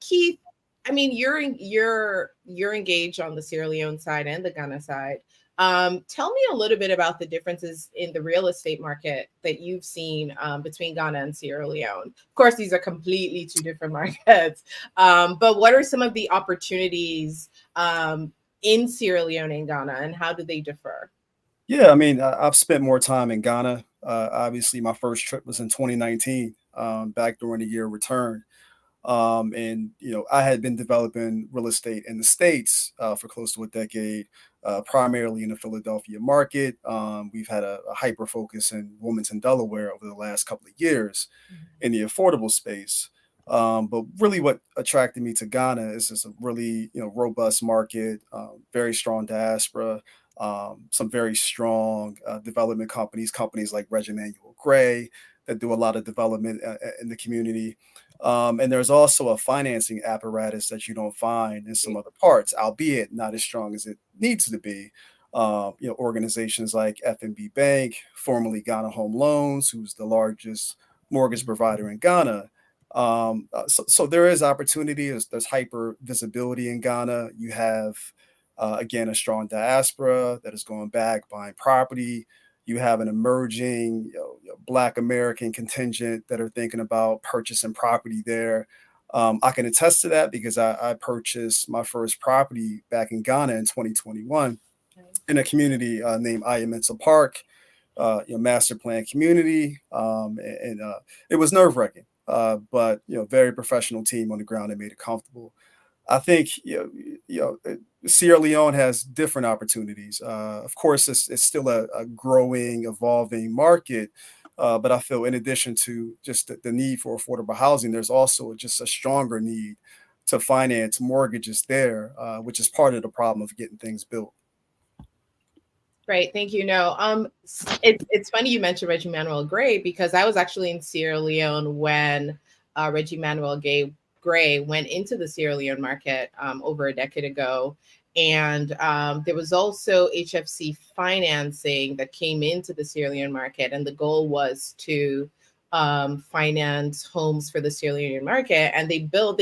Keith, I mean, you're engaged on the Sierra Leone side and the Ghana side. Tell me a little bit about the differences in the real estate market that you've seen between Ghana and Sierra Leone. Of course, these are completely two different markets. But what are some of the opportunities in Sierra Leone and Ghana, and how do they differ? Yeah, I mean, I've spent more time in Ghana. Obviously, my first trip was in 2019, back during the year of return. And I had been developing real estate in the States for close to a decade, primarily in the Philadelphia market. We've had a hyper focus in Wilmington, Delaware over the last couple of years in the affordable space. But really what attracted me to Ghana is just a really, robust market, very strong diaspora, some very strong development companies like Regimanuel Gray that do a lot of development in the community. And there's also a financing apparatus that you don't find in some other parts, albeit not as strong as it needs to be. Organizations like FNB Bank, formerly Ghana Home Loans, who's the largest mortgage provider in Ghana. So there is opportunity. There's hyper visibility in Ghana. You have, again, a strong diaspora that is going back, buying property. You have an emerging Black American contingent that are thinking about purchasing property there. I can attest to that because I purchased my first property back in Ghana in 2021 in a community named Ayamitsa Park, master plan community. And it was nerve-wracking, but very professional team on the ground that made it comfortable. I think Sierra Leone has different opportunities. Of course, it's still a growing, evolving market, but I feel in addition to just the need for affordable housing, there's also just a stronger need to finance mortgages there, which is part of the problem of getting things built. Right. Thank you. No, it's funny you mentioned Regimanuel Gray because I was actually in Sierra Leone when Regimanuel Gray went into the Sierra Leone market over a decade ago. And there was also HFC financing that came into the Sierra Leone market. And the goal was to finance homes for the Sierra Leone market. And they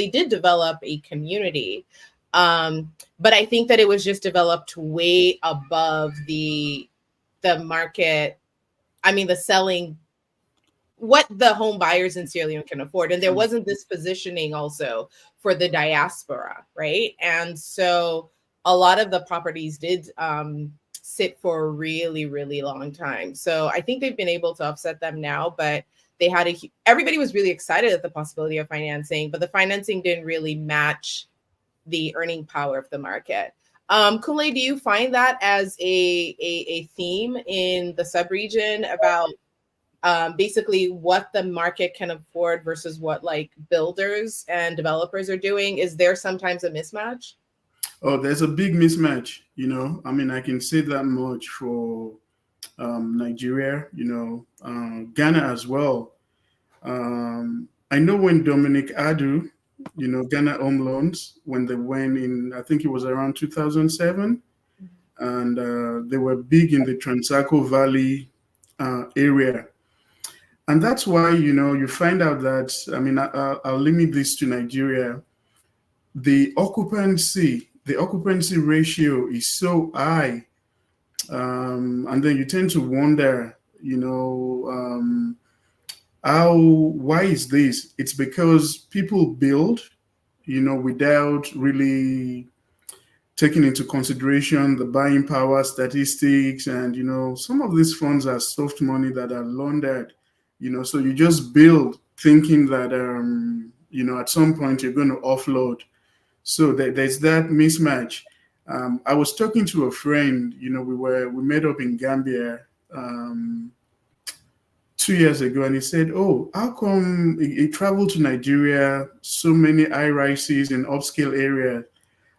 did develop a community. But I think that it was just developed way above the market. I mean, the selling, what the home buyers in Sierra Leone can afford. And there wasn't this positioning also for the diaspora, right? And so a lot of the properties did sit for a really, really long time. So I think they've been able to offset them now, but they had everybody was really excited at the possibility of financing, but the financing didn't really match the earning power of the market. Kunle, do you find that as a theme in the sub-region about basically what the market can afford versus what like builders and developers are doing? Is there sometimes a mismatch? Oh, there's a big mismatch, I mean, I can say that much for Nigeria, Ghana as well. I know when Dominic Adu, Ghana Home Loans, when they went in, I think it was around 2007, and they were big in the Transaco Valley area. And that's why, you find out that, I mean, I'll limit this to Nigeria. The occupancy ratio is so high. And then you tend to wonder, why is this? It's because people build, without really taking into consideration the buying power statistics. And, some of these funds are soft money that are laundered, so you just build thinking that, at some point you're going to offload. So there's that mismatch. I was talking to a friend, we met up in Gambia 2 years ago, and he said, oh, how come he traveled to Nigeria, so many high rises in upscale areas,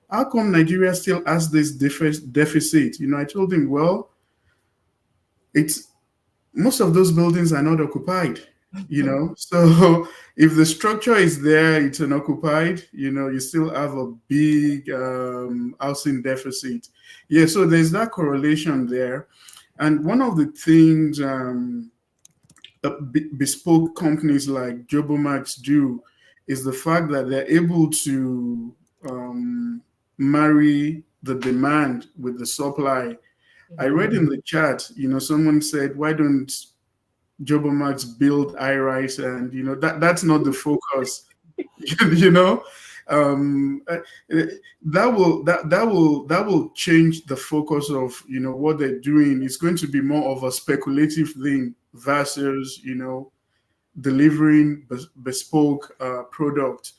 how come Nigeria still has this deficit? You know, I told him, well, it's most of those buildings are not occupied, you know. So if the structure is there, it's unoccupied, you know, you still have a big housing deficit. Yeah, so there's that correlation there. And one of the things bespoke companies like Jobomax do is the fact that they're able to marry the demand with the supply. I read in the chat, you know, someone said, why don't Jobomax build high-rise? And, you know, that's not the focus, you know. That will change the focus of, you know, what they're doing. It's going to be more of a speculative thing versus, you know, delivering bespoke product.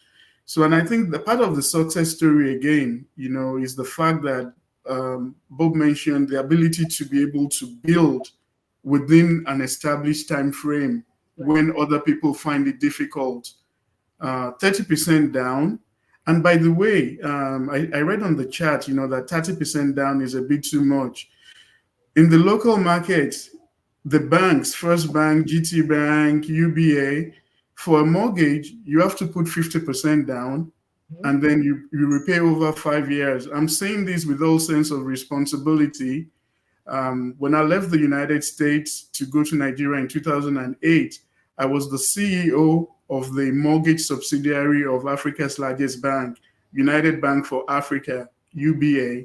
So, and I think the part of the success story again, you know, is the fact that Bob mentioned the ability to be able to build within an established time frame when other people find it difficult. 30% down. And by the way, I read on the chat, you know, that 30% down is a bit too much. In the local market, the banks, First Bank, GT Bank, UBA, for a mortgage, you have to put 50% down and then you repay over 5 years. I'm saying this with all sense of responsibility. When I left the United States to go to Nigeria in 2008, I was the CEO of the mortgage subsidiary of Africa's largest bank, United Bank for Africa, UBA.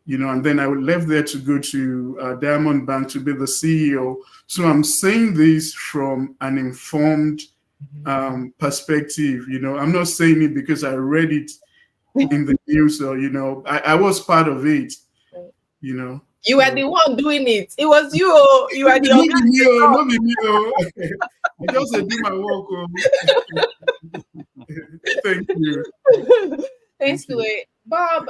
You know, and then I left there to go to Diamond Bank to be the CEO. So I'm saying this from an informed perspective. You know, I'm not saying it because I read it in the news or, you know, I was part of it, you know. You were the one doing it. It was you. You were the not me. I just do my work. Thank you. Thanks, Louis. Bob,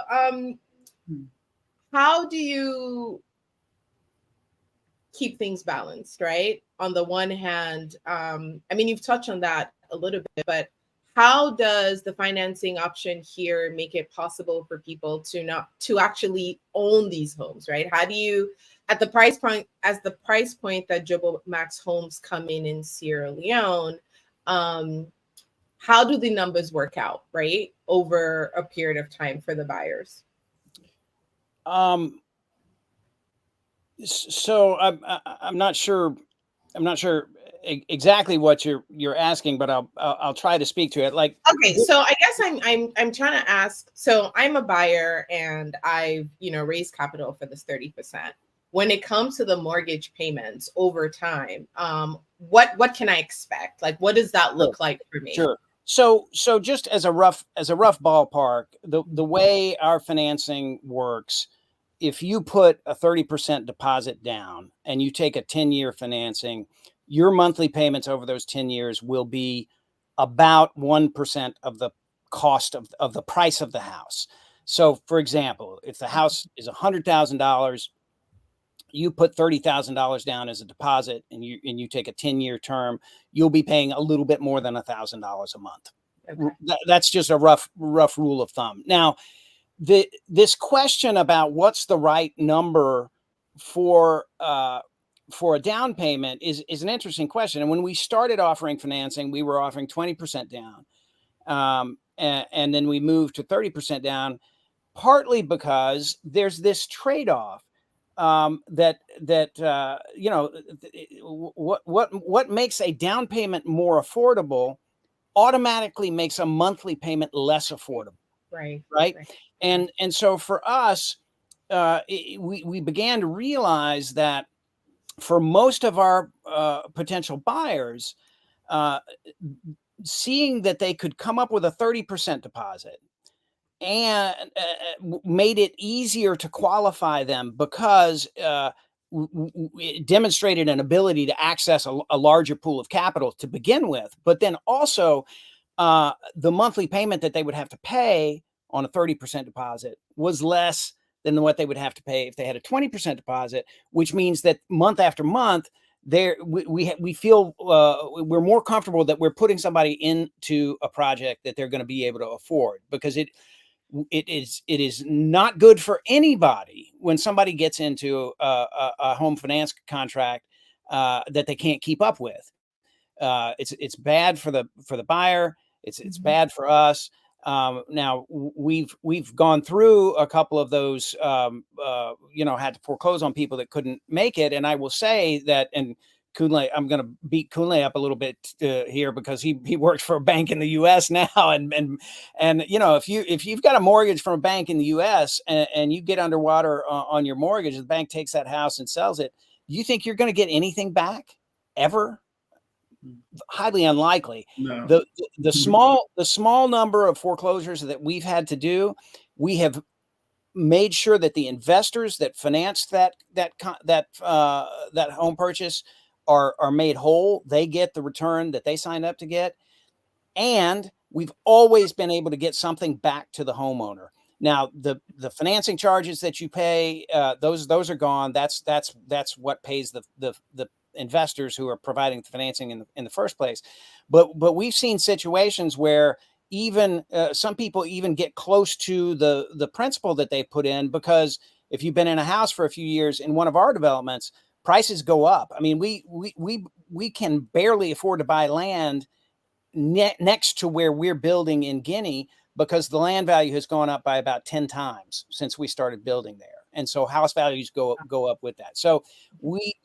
how do you keep things balanced, right? On the one hand, I mean, you've touched on that a little bit, but how does the financing option here make it possible for people to actually own these homes, right? How do you, at the price point, as the price point that Jobomax homes come in Sierra Leone, how do the numbers work out, right, over a period of time for the buyers? So I'm not sure. I'm not sure exactly what you're asking, but I'll try to speak to it. Like, okay, so I guess I'm trying to ask. So I'm a buyer, and I've, you know, raised capital for this 30%. When it comes to the mortgage payments over time, what can I expect? Like, what does that look like for me? Sure. So just as a rough ballpark, the way our financing works, if you put a 30% deposit down and you take a 10-year financing, your monthly payments over those 10 years will be about 1% of the cost of the price of the house. So, for example, if the house is $100,000, you put $30,000 down as a deposit, and you take a 10-year term, you'll be paying a little bit more than $1,000 a month. Okay. That's just a rough rule of thumb. Now, this question about what's the right number for a down payment is an interesting question. And when we started offering financing, we were offering 20% down, and then we moved to 30% down, partly because there's this trade-off that you know, what makes a down payment more affordable automatically makes a monthly payment less affordable. Right. And so for us, we began to realize that for most of our potential buyers, seeing that they could come up with a 30% deposit and made it easier to qualify them because it demonstrated an ability to access a larger pool of capital to begin with, but then also the monthly payment that they would have to pay on a 30% deposit was less than what they would have to pay if they had a 20% deposit, which means that month after month, we feel we're more comfortable that we're putting somebody into a project that they're going to be able to afford, because it is not good for anybody when somebody gets into a home finance contract that they can't keep up with. It's bad for the buyer. It's bad for us. Now we've gone through a couple of those, had to foreclose on people that couldn't make it. And I will say that, and Kunle, I'm going to beat Kunle up a little bit here because he works for a bank in the U.S. now, and if you've got a mortgage from a bank in the U.S. and you get underwater on your mortgage, the bank takes that house and sells it. You think you're going to get anything back ever? Highly unlikely. No. The small number of foreclosures that we've had to do, we have made sure that the investors that financed that home purchase are made whole. They get the return that they signed up to get, and we've always been able to get something back to the homeowner. Now, the financing charges that you pay, those are gone. That's what pays the investors who are providing the financing in the first place. But we've seen situations where even some people even get close to the principal that they put in, because if you've been in a house for a few years in one of our developments, prices go up. I mean, we can barely afford to buy land next to where we're building in Guinea, because the land value has gone up by about 10 times since we started building there. And so house values go up with that. So we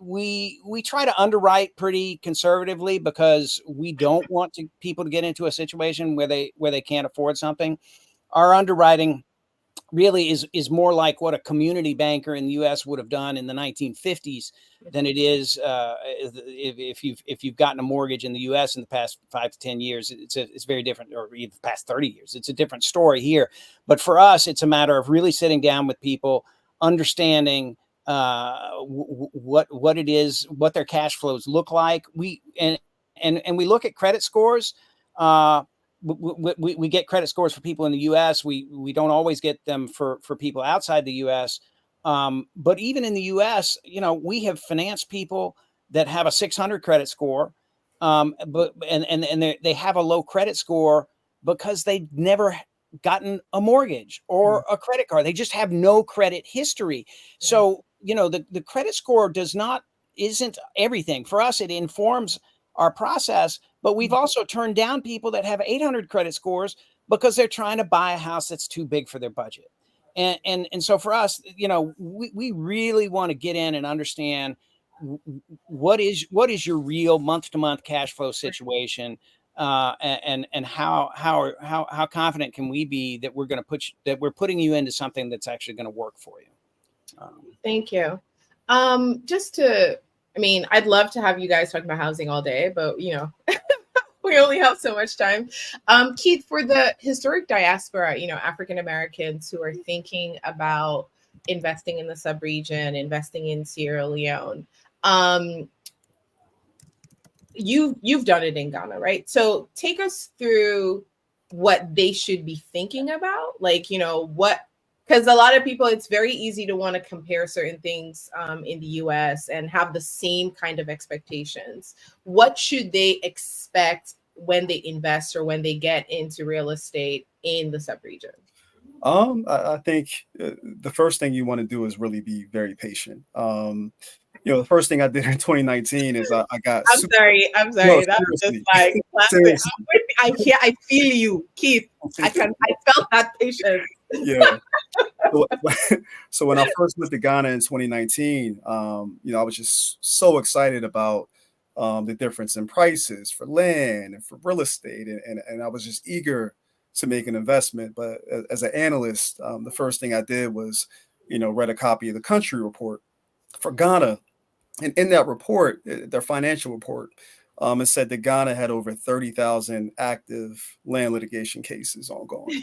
try to underwrite pretty conservatively, because we don't want people to get into a situation where they can't afford something. Our underwriting really is more like what a community banker in the U.S. would have done in the 1950s than it is if you've gotten a mortgage in the U.S. in the past 5 to 10 years. It's very different, or even the past 30 years. It's a different story here. But for us, it's a matter of really sitting down with people, understanding what it is, what their cash flows look like. We look at credit scores. We get credit scores for people in the U.S. We don't always get them for people outside the U.S. But even in the U.S., we have financed people that have a 600 credit score, but they have a low credit score because they never gotten a mortgage or a credit card. They just have no credit history. So the credit score isn't everything for us. It informs our process, but we've also turned down people that have 800 credit scores because they're trying to buy a house that's too big for their budget. And so for us, we really want to get in and understand what is your real month-to-month cash flow situation, and how confident can we be that we're putting you into something that's actually going to work for you. Thank you. I'd love to have you guys talk about housing all day, but we only have so much time. Keith, for the historic diaspora, African Americans who are thinking about investing in the sub-region, investing in Sierra Leone, you've done it in Ghana, right? So take us through what they should be thinking about, because a lot of people, it's very easy to want to compare certain things in the US and have the same kind of expectations. What should they expect when they invest or when they get into real estate in the sub-region? I think the first thing you want to do is really be very patient. The first thing I did in 2019 is I got. I'm sorry. No, that was just like classic. I feel you, Keith. I felt that patience. Yeah. So when I first went to Ghana in 2019, I was just so excited about the difference in prices for land and for real estate, and I was just eager to make an investment. But as an analyst, the first thing I did was, read a copy of the country report for Ghana. And in that report, their financial report, it said that Ghana had over 30,000 active land litigation cases ongoing.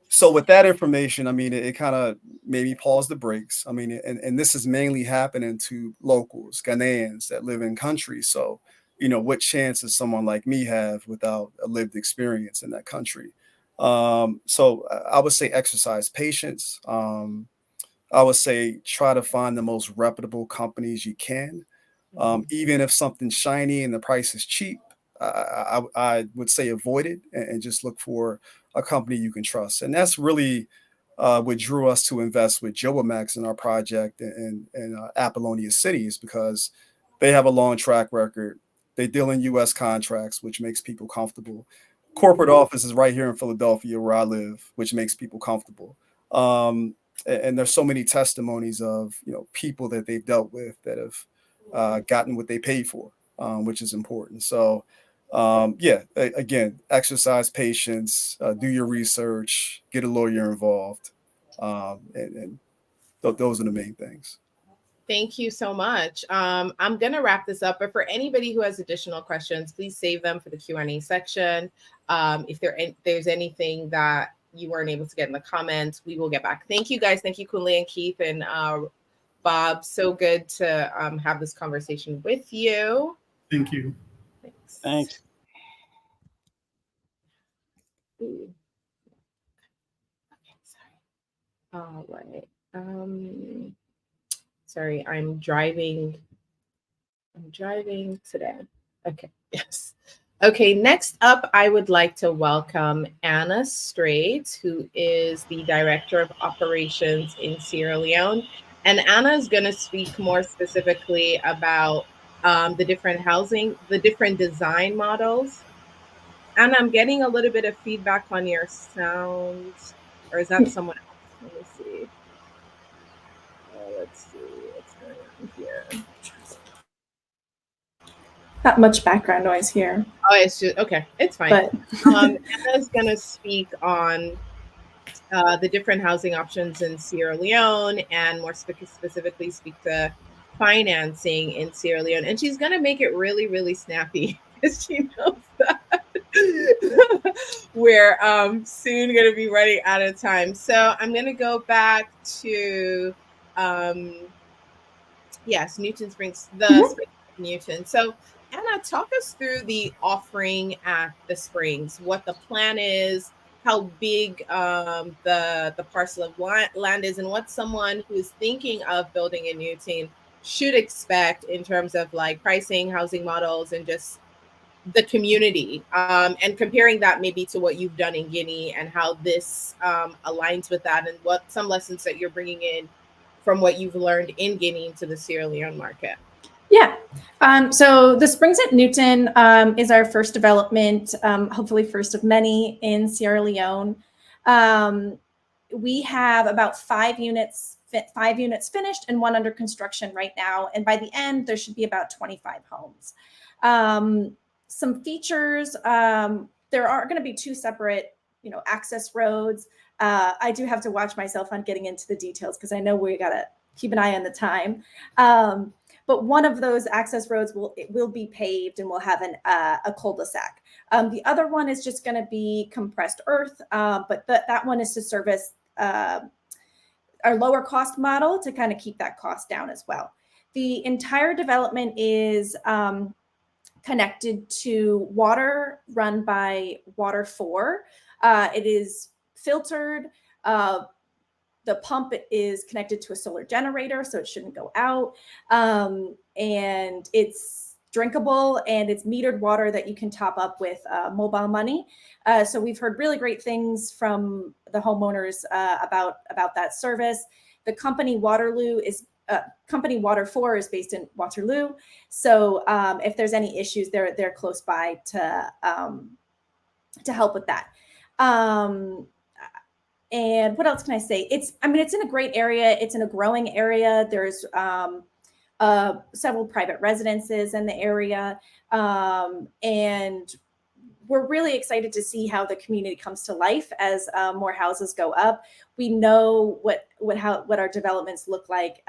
So with that information, it kind of made me pause the brakes. And this is mainly happening to locals, Ghanaians that live in country. So, what chance does someone like me have without a lived experience in that country? So I would say exercise patience. I would say try to find the most reputable companies you can. Even if something's shiny and the price is cheap, I would say avoid it and just look for a company you can trust. And that's really what drew us to invest with Jobomax in our project in Apollonia City, is because they have a long track record. They deal in U.S. contracts, which makes people comfortable. Corporate office is right here in Philadelphia, where I live, which makes people comfortable. And there's so many testimonies of people that they've dealt with that have gotten what they paid for, which is important. So again, exercise patience, do your research, get a lawyer involved, and those are the main things. Thank you so much. I'm going to wrap this up, but for anybody who has additional questions, please save them for the Q&A section. If there's anything that you weren't able to get in the comments, we will get back. Thank you, guys. Thank you, Kunle and Keith and Bob. So good to have this conversation with you. Thank you. Thanks. Ooh. Okay, sorry. All right. Sorry, I'm driving today. Okay, yes. Okay, next up, I would like to welcome Anna Straits, who is the Director of Operations in Sierra Leone. And Anna is going to speak more specifically about the different design models. Anna, I'm getting a little bit of feedback on your sound, or is that someone else? Let me see. Let's see what's going on here. Not much background noise here. Oh, it's just okay. It's fine. But Anna's going to speak on the different housing options in Sierra Leone, and more specifically speak to financing in Sierra Leone. And she's going to make it really, really snappy because she knows that we're soon going to be running out of time. So I'm going to go back to yes, Newton Springs, the Springs of Newton. So Anna, talk us through the offering at the Springs, what the plan is, how big the parcel of land is, and what someone who's thinking of building in Newton should expect in terms of like pricing, housing models, and just the community, and comparing that maybe to what you've done in Guinea and how this aligns with that, and what some lessons that you're bringing in from what you've learned in Guinea into the Sierra Leone market. Yeah. So the Springs at Newton is our first development, hopefully first of many in Sierra Leone. We have about 5 units finished and 1 under construction right now. And by the end, there should be about 25 homes. Some features, there are going to be 2 separate, access roads. I do have to watch myself on getting into the details because I know we got to keep an eye on the time. But one of those access roads will be paved and will have a cul-de-sac. The other one is just going to be compressed earth, but that one is to service our lower cost model to kind of keep that cost down as well. The entire development is connected to water run by Water 4. It is filtered. The pump is connected to a solar generator, so it shouldn't go out. And it's drinkable, and it's metered water that you can top up with mobile money. So we've heard really great things from the homeowners about that service. The company Company Water 4 is based in Waterloo. So if there's any issues, they're close by to help with that. And what else can I say? It's in a great area. It's in a growing area. There's several private residences in the area. And we're really excited to see how the community comes to life as more houses go up. We know what our developments look like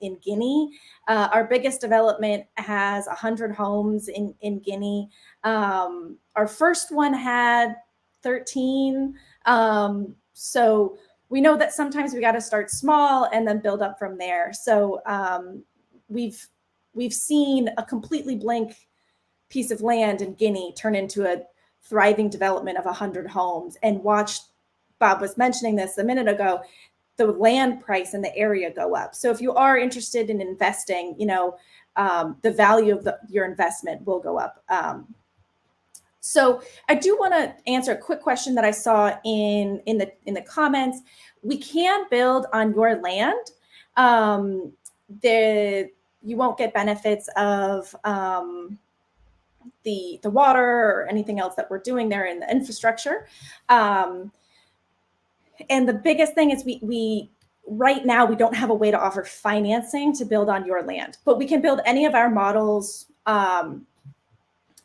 in Guinea. Our biggest development has 100 homes in Guinea. Our first one had 13. So we know that sometimes we got to start small and then build up from there. So we've seen a completely blank piece of land in Guinea turn into a thriving development of 100 homes, and watched, Bob was mentioning this a minute ago, the land price in the area go up. So if you are interested in investing, the value of your investment will go up So I do want to answer a quick question that I saw in the comments. We can build on your land. You won't get benefits of the water or anything else that we're doing there in the infrastructure. And the biggest thing is we right now we don't have a way to offer financing to build on your land, but we can build any of our models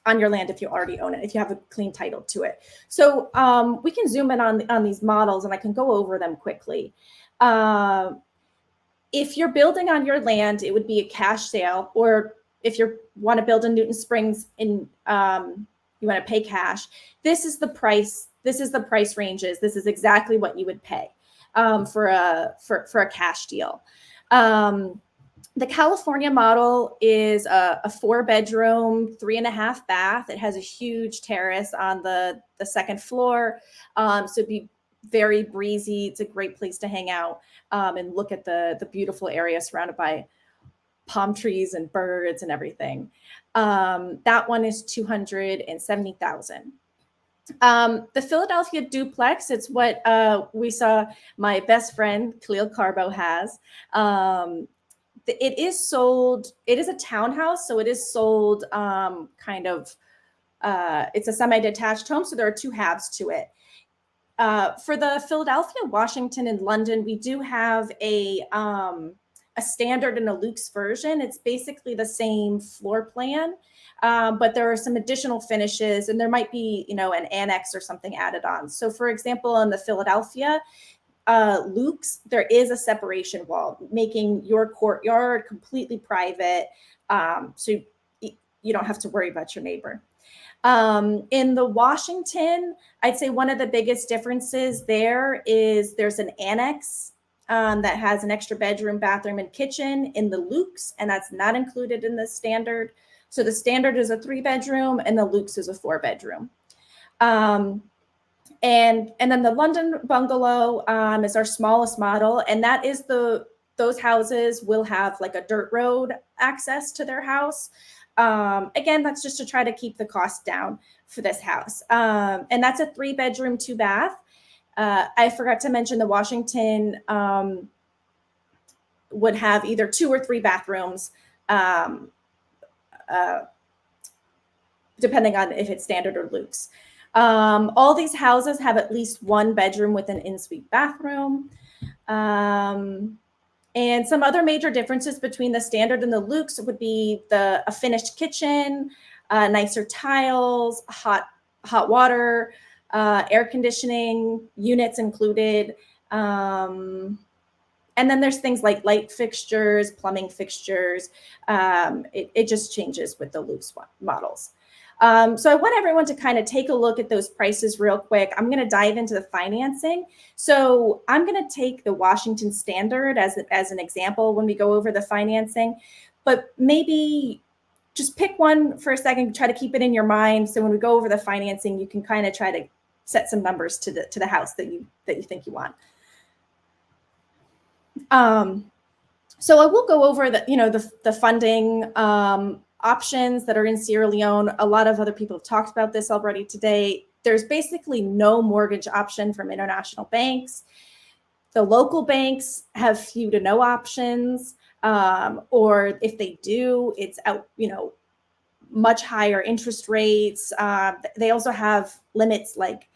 on your land if you already own it, if you have a clean title to it. So we can zoom in on these models and I can go over them quickly. If you're building on your land, it would be a cash sale, or if you want to build in Newton Springs and you want to pay cash, this is the price. This is the price ranges. This is exactly what you would pay for a cash deal. The California model is a 4-bedroom, 3.5 bath. It has a huge terrace on the second floor. So it'd be very breezy. It's a great place to hang out and look at the beautiful area surrounded by palm trees and birds and everything. That one is $270,000. The Philadelphia duplex, it's what we saw my best friend Khalil Carbo has. It is sold, it is a townhouse, so it is sold it's a semi-detached home, so there are 2 halves to it. For the Philadelphia, Washington, and London, we do have a standard and a luxe version. It's basically the same floor plan, but there are some additional finishes, and there might be, an annex or something added on. So for example, in the Philadelphia luxe, there is a separation wall, making your courtyard completely private. So you don't have to worry about your neighbor. In the Washington, I'd say one of the biggest differences there is there's an annex that has an extra bedroom, bathroom, and kitchen in the luxe, and that's not included in the standard. So the standard is a 3-bedroom and the luxe is a 4-bedroom. And then the London bungalow is our smallest model, and that is those houses will have like a dirt road access to their house. Again, that's just to try to keep the cost down for this house. And that's a 3-bedroom, 2-bath. I forgot to mention the Washington would have either 2 or 3 bathrooms, depending on if it's standard or luxe. All these houses have at least 1 bedroom with an in-suite bathroom. And some other major differences between the standard and the luxe would be a finished kitchen, nicer tiles, hot water, air conditioning, units included. And then there's things like light fixtures, plumbing fixtures. It just changes with the luxe models. So I want everyone to kind of take a look at those prices real quick. I'm going to dive into the financing. So I'm going to take the Washington standard as an example when we go over the financing, but maybe just pick one for a second, try to keep it in your mind. So when we go over the financing, you can kind of try to set some numbers to the house that you think you want. So I will go over the funding options that are in Sierra Leone. A lot of other people have talked about this already today. There's basically no mortgage option from international banks. The local banks have few to no options, or if they do, it's out, much higher interest rates. They also have limits like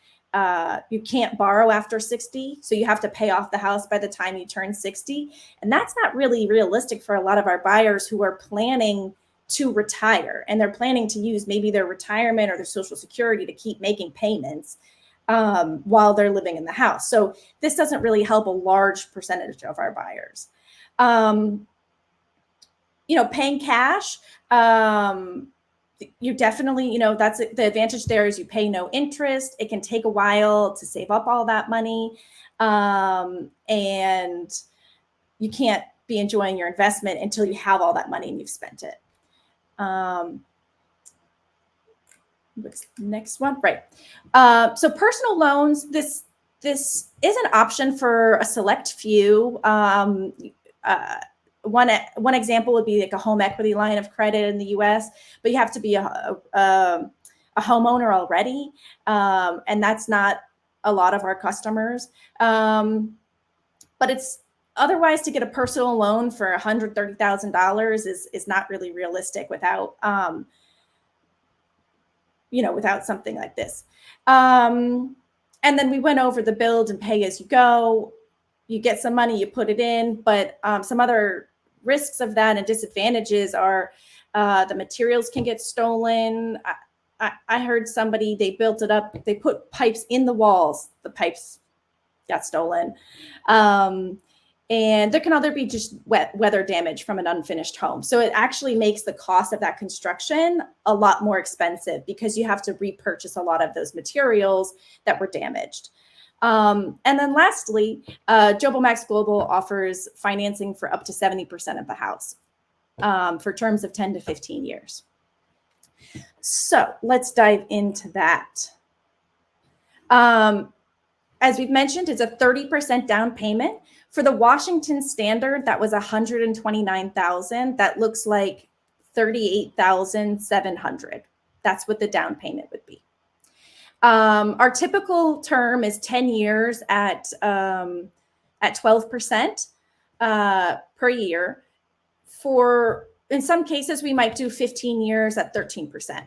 you can't borrow after 60, so you have to pay off the house by the time you turn 60. And that's not really realistic for a lot of our buyers who are planning to retire, and they're planning to use maybe their retirement or their Social Security to keep making payments while they're living in the house. So this doesn't really help a large percentage of our buyers. Paying cash, you definitely, that's the advantage there is you pay no interest. It can take a while to save up all that money. And you can't be enjoying your investment until you have all that money and you've spent it. Next one, right. So personal loans, this is an option for a select few. One example would be like a home equity line of credit in the U.S., but you have to be a a homeowner already, and that's not a lot of our customers. But it's otherwise to get a personal loan for $130,000 is not really realistic without without something like this. And then we went over the build and pay as you go. You get some money, you put it in, but some other risks of that and disadvantages are the materials can get stolen. I heard somebody, they built it up, they put pipes in the walls, the pipes got stolen. And there can either be just weather damage from an unfinished home. So it actually makes the cost of that construction a lot more expensive because you have to repurchase a lot of those materials that were damaged. And then lastly, Jobo Max Global offers financing for up to 70% of the house for terms of 10 to 15 years. So let's dive into that. As we've mentioned, it's a 30% down payment. For the Washington standard, that was $129,000. That looks like $38,700. That's what the down payment would be. Our typical term is 10 years at 12% per year. In some cases, we might do 15 years at 13%.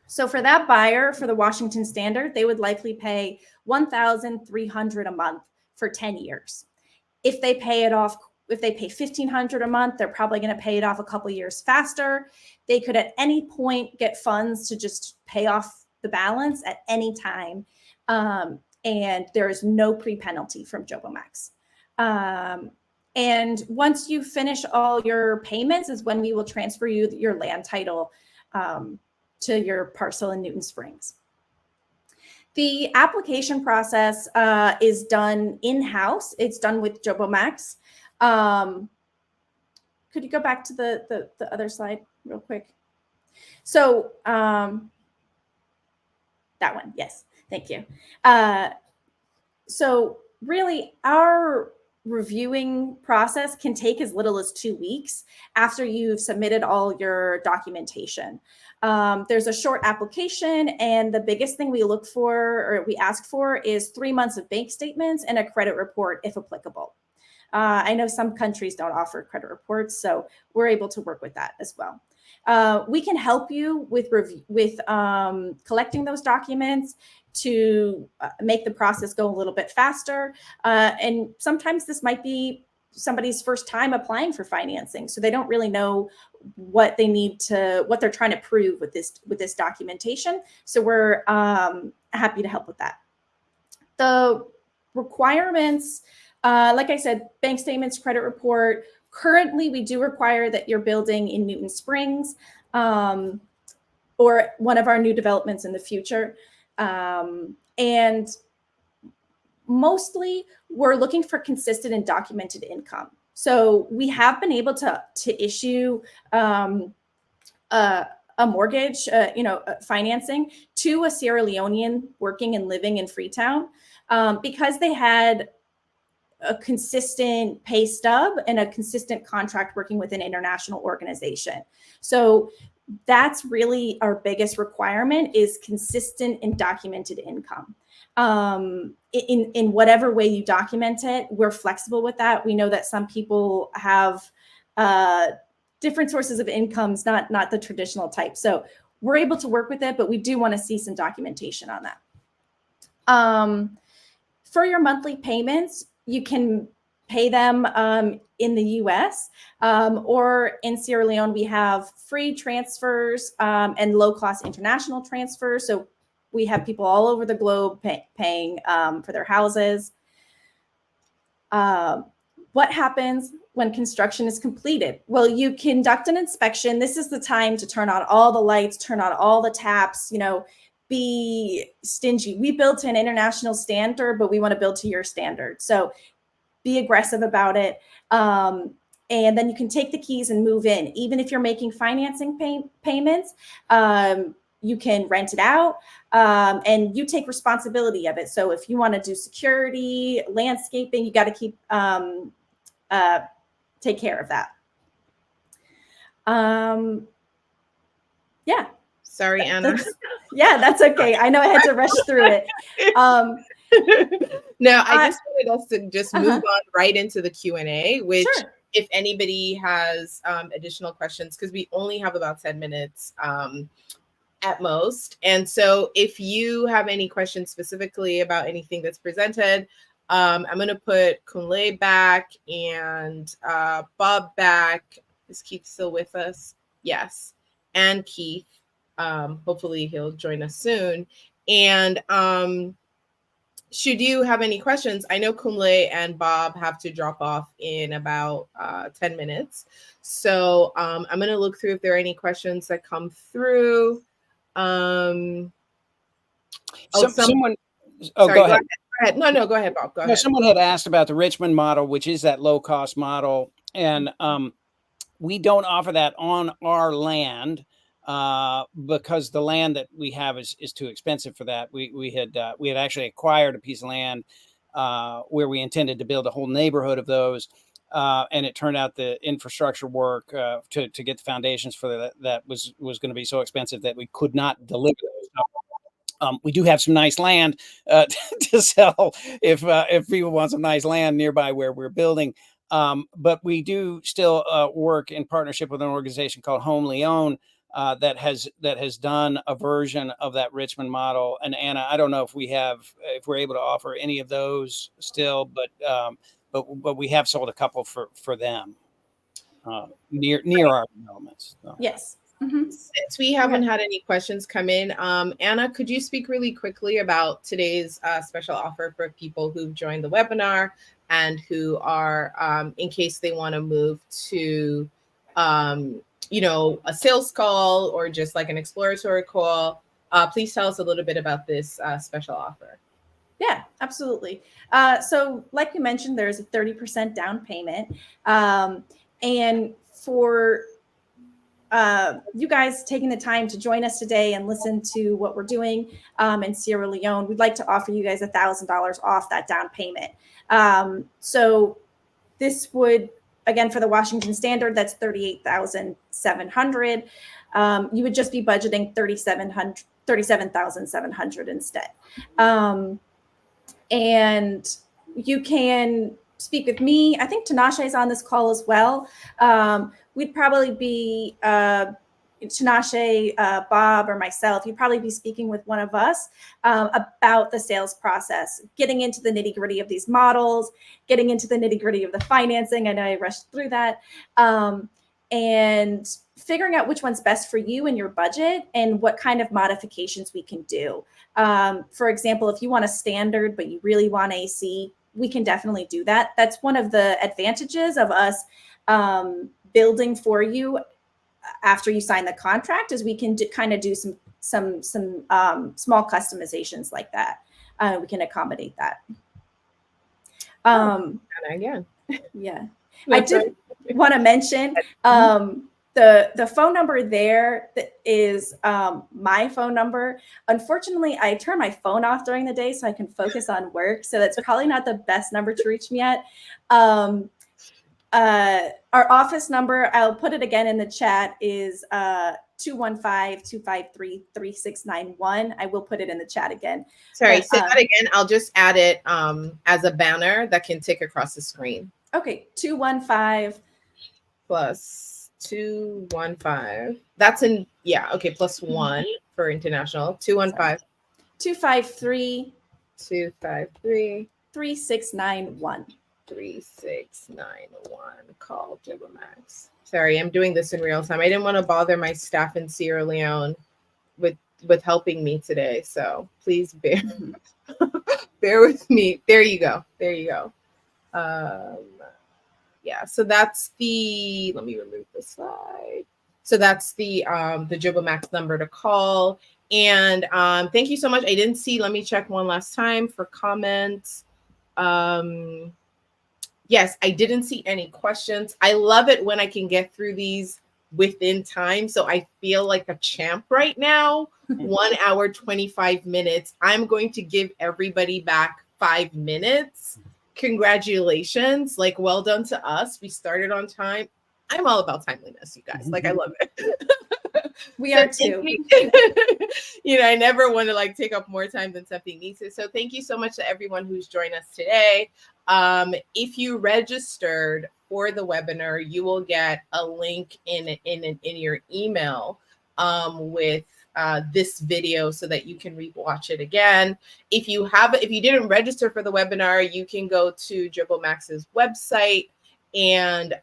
So for that buyer, for the Washington standard, they would likely pay $1,300 a month for 10 years. If they pay $1,500 a month, they're probably going to pay it off a couple years faster. They could at any point get funds to just pay off the balance at any time. And there is no pre-penalty from Jobo Max. And once you finish all your payments is when we will transfer you your land title to your parcel in Newton Springs. The application process is done in-house. It's done with Jobo Max. Could you go back to the other slide real quick? So that one, yes, thank you. So really our reviewing process can take as little as 2 weeks after you've submitted all your documentation. There's a short application, and the biggest thing we look for or we ask for is 3 months of bank statements and a credit report if applicable. I know some countries don't offer credit reports, so we're able to work with that as well. We can help you with collecting those documents to make the process go a little bit faster. And sometimes this might be somebody's first time applying for financing, so they don't really know what they're trying to prove with this documentation. So we're happy to help with that. The requirements, like I said, bank statements, credit report. Currently, we do require that you're building in Newton Springs or one of our new developments in the future. And mostly, we're looking for consistent and documented income. So we have been able to issue a mortgage, financing to a Sierra Leonean working and living in Freetown because they had a consistent pay stub and a consistent contract working with an international organization. So that's really our biggest requirement is consistent and documented income. In whatever way you document it, we're flexible with that. We know that some people have different sources of incomes, not the traditional type. So we're able to work with it, but we do want to see some documentation on that. For your monthly payments, you can pay them in the US or in Sierra Leone. We have free transfers and low-cost international transfers. So we have people all over the globe paying for their houses. What happens when construction is completed? Well, you conduct an inspection. This is the time to turn on all the lights, turn on all the taps, be stingy. We build to an international standard, but we want to build to your standard. So be aggressive about it. And then you can take the keys and move in. Even if you're making financing payments, you can rent it out and you take responsibility of it. So if you want to do security, landscaping, you got to keep take care of that. Yeah. Sorry, Anna. Yeah, that's okay. I know I had to rush through it. No, I just wanted us to just move Uh-huh. on right into the Q&A, which Sure. if anybody has additional questions, because we only have about 10 minutes at most. And so if you have any questions specifically about anything that's presented, I'm going to put Kunle back and Bob back. Is Keith still with us? Yes. And Keith. Hopefully he'll join us soon. And should you have any questions, I know Kunle and Bob have to drop off in about 10 minutes. So I'm going to look through if there are any questions that come through. Someone. Sorry, Go ahead. Go ahead. No, go ahead, Bob. Go ahead. Someone had asked about the Richmond model, which is that low cost model, and we don't offer that on our land because the land that we have is too expensive for that. We had actually acquired a piece of land where we intended to build a whole neighborhood of those. And it turned out the infrastructure work to get the foundations for that was going to be so expensive that we could not deliver those. We do have some nice land to sell if people want some nice land nearby where we're building. But we do still work in partnership with an organization called Home Leone that has done a version of that Richmond model. And Anna, I don't know if we're able to offer any of those still, but we have sold a couple for them near our developments. So. Yes. Mm-hmm. Since we haven't had any questions come in, Anna, could you speak really quickly about today's special offer for people who've joined the webinar and who are, in case they want to move to, a sales call or just like an exploratory call? Please tell us a little bit about this special offer. Yeah, absolutely. So like we mentioned, there's a 30% down payment. And for you guys taking the time to join us today and listen to what we're doing in Sierra Leone, we'd like to offer you guys $1,000 off that down payment. So this would, again, for the Washington Standard, that's $38,700. You would just be budgeting $37,700 instead. And you can speak with me. I think Tinashe is on this call as well. We'd probably be Tinashe, Bob, or myself. You'd probably be speaking with one of us about the sales process, getting into the nitty gritty of these models, getting into the nitty gritty of the financing. I know I rushed through that. And figuring out which one's best for you and your budget and what kind of modifications we can do. For example, if you want a standard, but you really want AC, we can definitely do that. That's one of the advantages of us building for you after you sign the contract, is we can kind of do some small customizations like that. We can accommodate that. Again. Yeah. I did want to mention the phone number there is my phone number. Unfortunately, I turn my phone off during the day so I can focus on work. So that's probably not the best number to reach me at. Our office number, I'll put it again in the chat, is 215-253-3691. I will put it in the chat again. Sorry, say that again. I'll just add it as a banner that can tick across the screen. Okay, 215 plus 215. That's in, yeah, okay, plus one for international. 215 253 3691. 3691. Call Max. Sorry, I'm doing this in real time. I didn't want to bother my staff in Sierra Leone with helping me today, so please bear with me. There you go. Yeah, so that's the, let me remove the slide. So that's the Max number to call. And thank you so much. I didn't see, let me check one last time for comments. Yes, I didn't see any questions. I love it when I can get through these within time. So I feel like a champ right now. 1 hour, 25 minutes. I'm going to give everybody back 5 minutes. Congratulations. Like, well done to us. We started on time. I'm all about timeliness, you guys. Like, I love it. We So are too. you know, I never want to like take up more time than something needs to. So thank you so much to everyone who's joined us today. If you registered for the webinar, you will get a link in your email with this video so that you can rewatch it again. If you didn't register for the webinar, you can go to JoboMax's website and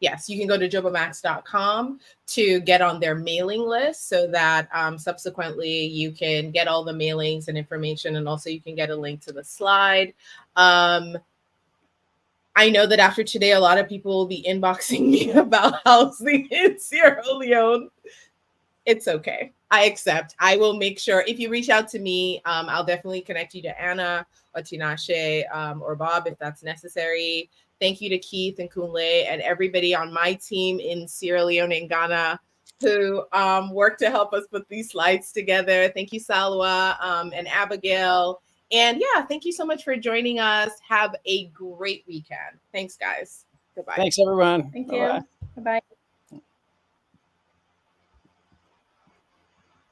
yes, you can go to jobomax.com to get on their mailing list so that subsequently you can get all the mailings and information, and also you can get a link to the slide. I know that after today, a lot of people will be inboxing me about housing in Sierra Leone. It's okay. I accept. I will make sure if you reach out to me, I'll definitely connect you to Anna or Tinashe or Bob if that's necessary. Thank you to Keith and Kunle and everybody on my team in Sierra Leone and Ghana who worked to help us put these slides together. Thank you, Salwa and Abigail. And yeah, thank you so much for joining us. Have a great weekend. Thanks, guys. Goodbye. Thanks, everyone. Thank Bye-bye. you. Bye-bye.